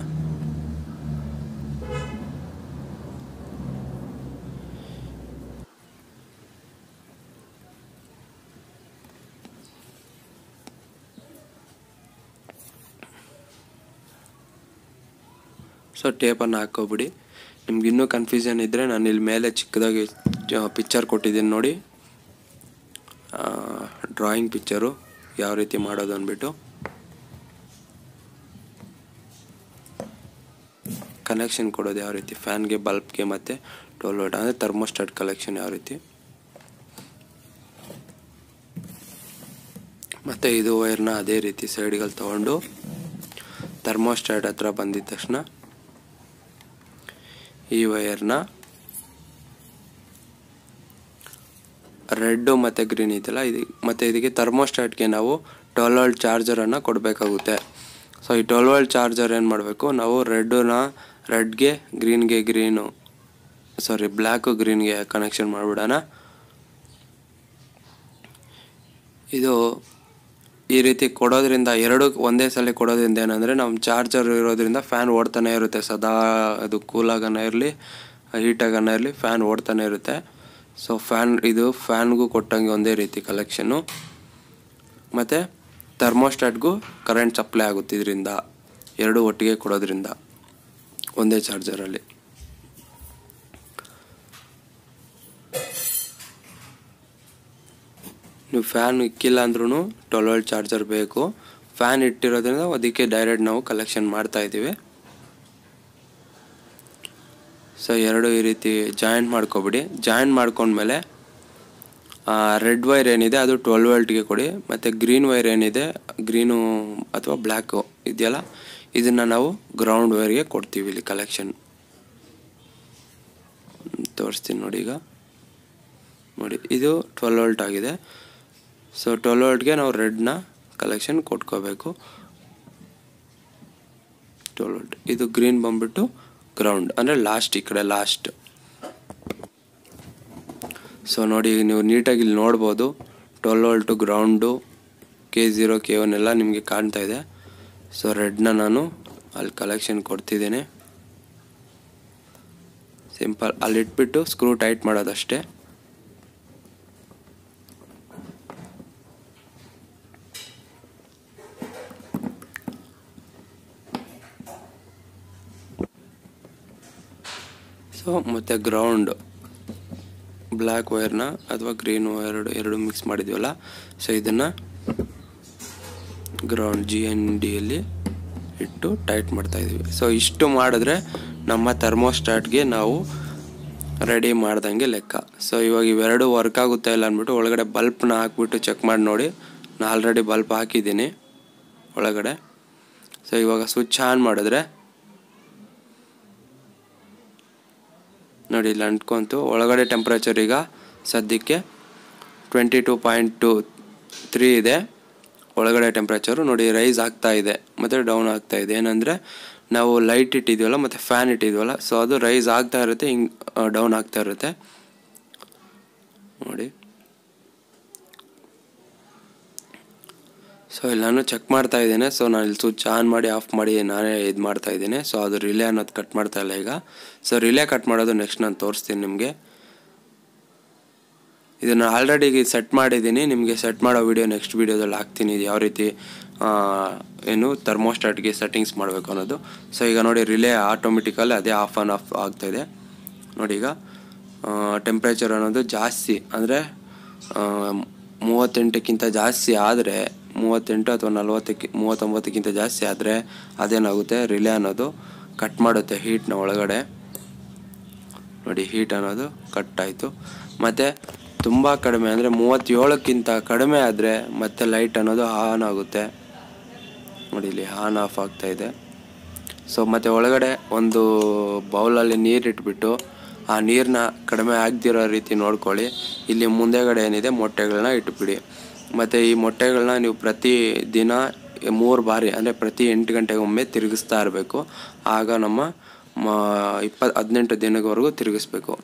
S1: ಸೊ ಟೇಪನ್ನು ಹಾಕೋಬಿಡಿ. ನಿಮ್ಗೆ ಇನ್ನೂ ಕನ್ಫ್ಯೂಷನ್ ಇದ್ದರೆ ನಾನು ಇಲ್ಲಿ ಮೇಲೆ ಚಿಕ್ಕದಾಗಿ ಪಿಕ್ಚರ್ ಕೊಟ್ಟಿದ್ದೀನಿ ನೋಡಿ, ಡ್ರಾಯಿಂಗ್ ಪಿಕ್ಚರು ಯಾವ ರೀತಿ ಮಾಡೋದು ಅಂದ್ಬಿಟ್ಟು. ಕನೆಕ್ಷನ್ ಕೊಡೋದು ಯಾವ ರೀತಿ, ಫ್ಯಾನ್ಗೆ, ಬಲ್ಬ್ಗೆ ಮತ್ತು 12 ವೋಲ್ಟ್ ಅಂದರೆ ಥರ್ಮೋಸ್ಟಾಟ್ ಕಲೆಕ್ಷನ್ ಯಾವ ರೀತಿ. ಮತ್ತು ಇದು ವೈರ್ನ ಅದೇ ರೀತಿ ಸೈಡ್ಗಳು ತೊಗೊಂಡು ಥರ್ಮೋಸ್ಟಾಟ್ ಹತ್ರ ಬಂದಿದ ತಕ್ಷಣ ಈ ವೈರ್ನ ರೆಡ್ಡು ಮತ್ತು ಗ್ರೀನ್ ಇದೆಯಲ್ಲ, ಮತ್ತು ಇದಕ್ಕೆ ಥರ್ಮೋಸ್ಟಾಟ್ಗೆ ನಾವು 12 ವೋಲ್ಟ್ ಚಾರ್ಜರನ್ನು ಕೊಡಬೇಕಾಗುತ್ತೆ. ಸೊ ಈ 12 ವೋಲ್ಟ್ ಚಾರ್ಜರ್ ಏನು ಮಾಡಬೇಕು, ನಾವು ರೆಡ್ಗೆ ಬ್ಲ್ಯಾಕು ಗ್ರೀನ್ಗೆ ಕನೆಕ್ಷನ್ ಮಾಡಿಬಿಡೋಣ. ಇದು ಈ ರೀತಿ ಕೊಡೋದ್ರಿಂದ, ಎರಡು ಒಂದೇ ಸಲ ಕೊಡೋದ್ರಿಂದ ಏನಂದರೆ, ನಮ್ಮ ಚಾರ್ಜರ್ ಇರೋದ್ರಿಂದ ಫ್ಯಾನ್ ಓಡ್ತಾನೆ ಇರುತ್ತೆ ಸದಾ. ಅದು ಕೂಲಾಗನ ಇರಲಿ, ಹೀಟಾಗನ ಇರಲಿ, ಫ್ಯಾನ್ ಓಡ್ತಾನೆ ಇರುತ್ತೆ. ಸೊ ಫ್ಯಾನ್ಗೂ ಕೊಟ್ಟಂಗೆ ಒಂದೇ ರೀತಿ ಕಲೆಕ್ಷನ್ನು, ಮತ್ತು ಥರ್ಮೋಸ್ಟಾಟ್ಗೂ ಕರೆಂಟ್ ಸಪ್ಲೈ ಆಗುತ್ತೆ ಇದರಿಂದ, ಎರಡು ಒಟ್ಟಿಗೆ ಕೊಡೋದ್ರಿಂದ ಒಂದೇ ಚಾರ್ಜರಲ್ಲಿ. ನೀವು ಫ್ಯಾನ್ ಇಕ್ಕಿಲ್ಲ ಅಂದ್ರೂ 12 ವೋಲ್ಟ್ ಚಾರ್ಜರ್ ಬೇಕು. ಫ್ಯಾನ್ ಇಟ್ಟಿರೋದ್ರಿಂದ ಅದಕ್ಕೆ ಡೈರೆಕ್ಟ್ ನಾವು ಕಲೆಕ್ಷನ್ ಮಾಡ್ತಾ ಇದ್ದೀವಿ. ಸೊ ಎರಡು ಈ ರೀತಿ ಜಾಯಿಂಟ್ ಮಾಡ್ಕೊಬಿಡಿ. ಜಾಯಿಂಟ್ ಮಾಡ್ಕೊಂಡ್ಮೇಲೆ ರೆಡ್ ವೈರ್ ಏನಿದೆ ಅದು 12 ವೋಲ್ಟ್ಗೆ ಕೊಡಿ, ಮತ್ತು ಗ್ರೀನ್ ವೈರ್ ಏನಿದೆ, ಗ್ರೀನು ಅಥವಾ ಬ್ಲ್ಯಾಕು ಇದೆಯಲ್ಲ, ಇದನ್ನು ನಾವು ಗ್ರೌಂಡ್ ವೈರ್ಗೆ ಕೊಡ್ತೀವಿ. ಇಲ್ಲಿ ಕಲೆಕ್ಷನ್ ತೋರಿಸ್ತೀನಿ ನೋಡಿ. ಈಗ ನೋಡಿ, ಇದು 12 ವೋಲ್ಟ್ ಆಗಿದೆ. ಸೊ 12 ವೋಲ್ಟ್ಗೆ ನಾವು ರೆಡ್ನ ಕಲೆಕ್ಷನ್ ಕೊಟ್ಕೋಬೇಕು. 12 ವೋಲ್ಟ್, ಇದು ಗ್ರೀನ್ ಬಂದ್ಬಿಟ್ಟು ಗ್ರೌಂಡ್ ಅಂದರೆ ಲಾಸ್ಟ್, ಈ ಕಡೆ ಲಾಸ್ಟ್. ಸೊ ನೋಡಿ, ನೀವು ನೀಟಾಗಿ ಇಲ್ಲಿ ನೋಡ್ಬೋದು 12 ವೋಲ್ಟು ಗ್ರೌಂಡು, K0 K1 ಎಲ್ಲ ನಿಮಗೆ ಕಾಣ್ತಾ ಇದೆ. ಸೊ ರೆಡ್ನ ನಾನು ಅಲ್ಲಿ ಕಲೆಕ್ಷನ್ ಕೊಡ್ತಿದ್ದೇನೆ. ಸಿಂಪಲ್ ಅಲ್ಲಿ ಇಟ್ಬಿಟ್ಟು ಸ್ಕ್ರೂ ಟೈಟ್ ಮಾಡೋದಷ್ಟೇ. ಸೊ ಮತ್ತು ಗ್ರೌಂಡ್ ಬ್ಲ್ಯಾಕ್ ವೈರ್ನ ಅಥವಾ ಗ್ರೀನ್ ವೈರ್ ಎರಡು ಮಿಕ್ಸ್ ಮಾಡಿದ್ದೀವಲ್ಲ, ಸೊ ಇದನ್ನು ಗ್ರೌಂಡ್ GNDಯಲ್ಲಿ ಇಟ್ಟು ಟೈಟ್ ಮಾಡ್ತಾಯಿದ್ದೀವಿ. ಸೊ ಇಷ್ಟು ಮಾಡಿದ್ರೆ ನಮ್ಮ ಥರ್ಮೋಸ್ಟಾಟ್ಗೆ ನಾವು ರೆಡಿ ಮಾಡ್ದಂಗೆ ಲೆಕ್ಕ. ಸೊ ಇವಾಗ ಇವೆರಡು ವರ್ಕ್ ಆಗುತ್ತಾ ಇಲ್ಲ ಅಂದ್ಬಿಟ್ಟು ಒಳಗಡೆ ಬಲ್ಪ್ನ ಹಾಕ್ಬಿಟ್ಟು ಚೆಕ್ ಮಾಡಿ ನೋಡಿ. ನಾನು ಆಲ್ರೆಡಿ ಬಲ್ಪ್ ಹಾಕಿದ್ದೀನಿ ಒಳಗಡೆ. ಸೊ ಇವಾಗ ಸ್ವಿಚ್ ಆನ್ ಮಾಡಿದ್ರೆ ನೋಡಿ, ಇಲ್ಲಿ ಅಂಟ್ಕೊಂತು. ಒಳಗಡೆ ಟೆಂಪ್ರೇಚರ್ ಈಗ ಸದ್ಯಕ್ಕೆ 22.3 ಇದೆ ಒಳಗಡೆ ಟೆಂಪ್ರೇಚರು. ನೋಡಿ, ರೈಸ್ ಆಗ್ತಾ ಇದೆ ಮತ್ತು ಡೌನ್ ಆಗ್ತಾ ಇದೆ. ಏನಂದರೆ ನಾವು ಲೈಟ್ ಇಟ್ಟಿದ್ದೀವಲ್ಲ ಮತ್ತು ಫ್ಯಾನ್ ಇಟ್ಟಿದ್ದೀವಲ್ಲ, ಸೊ ಅದು ರೈಸ್ ಆಗ್ತಾ ಇರುತ್ತೆ, ಹಿಂಗೆ ಡೌನ್ ಆಗ್ತಾ ಇರುತ್ತೆ ನೋಡಿ. ಸೊ ಇಲ್ಲಿ ನಾನು ಚೆಕ್ ಮಾಡ್ತಾ ಇದ್ದೇನೆ. ಸೊ ನಾನು ಇಲ್ಲಿ ಸ್ವಿಚ್ ಆನ್ ಮಾಡಿ ಆಫ್ ಮಾಡಿ ನಾನೇ ಇದು ಮಾಡ್ತಾ ಇದ್ದೀನಿ. ಸೊ ಅದು ರಿಲೇ ಅನ್ನೋದು ಕಟ್ ಮಾಡ್ತಾ ಇಲ್ಲ ಈಗ. ಸೊ ರಿಲೇ ಕಟ್ ಮಾಡೋದು ನೆಕ್ಸ್ಟ್ ನಾನು ತೋರಿಸ್ತೀನಿ ನಿಮಗೆ. ಇದನ್ನು ಆಲ್ರೆಡಿ ಸೆಟ್ ಮಾಡಿದ್ದೀನಿ, ನಿಮಗೆ ಸೆಟ್ ಮಾಡೋ ವಿಡಿಯೋ ನೆಕ್ಸ್ಟ್ ವೀಡಿಯೋದಲ್ಲಿ ಹಾಕ್ತೀನಿ. ಇದು ಯಾವ ರೀತಿ ಥರ್ಮೋಸ್ಟಾಟ್ಗೆ ಸೆಟ್ಟಿಂಗ್ಸ್ ಮಾಡಬೇಕು ಅನ್ನೋದು. ಸೊ ಈಗ ನೋಡಿ, ರಿಲೇ ಆಟೋಮೆಟಿಕಲ್ಲಿ ಅದೇ ಆಫ್ ಆನ್ ಆಫ್ ಆಗ್ತಾಯಿದೆ ನೋಡಿ. ಈಗ ಟೆಂಪ್ರೇಚರ್ ಅನ್ನೋದು ಜಾಸ್ತಿ ಅಂದರೆ 38ಕ್ಕಿಂತ ಜಾಸ್ತಿ ಆದರೆ, 38 ಅಥವಾ 39ಕ್ಕಿಂತ ಜಾಸ್ತಿ ಆದರೆ ಅದೇನಾಗುತ್ತೆ, ರಿಲೇ ಅನ್ನೋದು ಕಟ್ ಮಾಡುತ್ತೆ ಹೀಟ್ನ ಒಳಗಡೆ. ನೋಡಿ ಹೀಟ್ ಅನ್ನೋದು ಕಟ್ ಆಯಿತು. ಮತ್ತು ತುಂಬ ಕಡಿಮೆ ಅಂದರೆ 37ಕ್ಕಿಂತ ಕಡಿಮೆ ಆದರೆ ಮತ್ತೆ ಲೈಟ್ ಅನ್ನೋದು ಆನ್ ಆಗುತ್ತೆ. ನೋಡಿ ಇಲ್ಲಿ ಆನ್ ಆಫ್ ಆಗ್ತಾಯಿದೆ. ಸೊ ಮತ್ತು ಒಳಗಡೆ ಒಂದು ಬೌಲಲ್ಲಿ ನೀರಿಟ್ಬಿಟ್ಟು ಆ ನೀರನ್ನ ಕಡಿಮೆ ಆಗದಿರೋ ರೀತಿ ನೋಡ್ಕೊಳ್ಳಿ. ಇಲ್ಲಿ ಮುಂದೆಗಡೆ ಏನಿದೆ ಮೊಟ್ಟೆಗಳನ್ನ ಇಟ್ಬಿಡಿ. ಮತ್ತು ಈ ಮೊಟ್ಟೆಗಳನ್ನ ನೀವು ಪ್ರತಿ ದಿನ 3 ಬಾರಿ ಅಂದರೆ ಪ್ರತಿ 8 ಗಂಟೆಗೊಮ್ಮೆ ತಿರುಗಿಸ್ತಾ ಇರಬೇಕು. ಆಗ ನಮ್ಮ 18 ದಿನದವರೆಗೂ ತಿರುಗಿಸ್ಬೇಕು.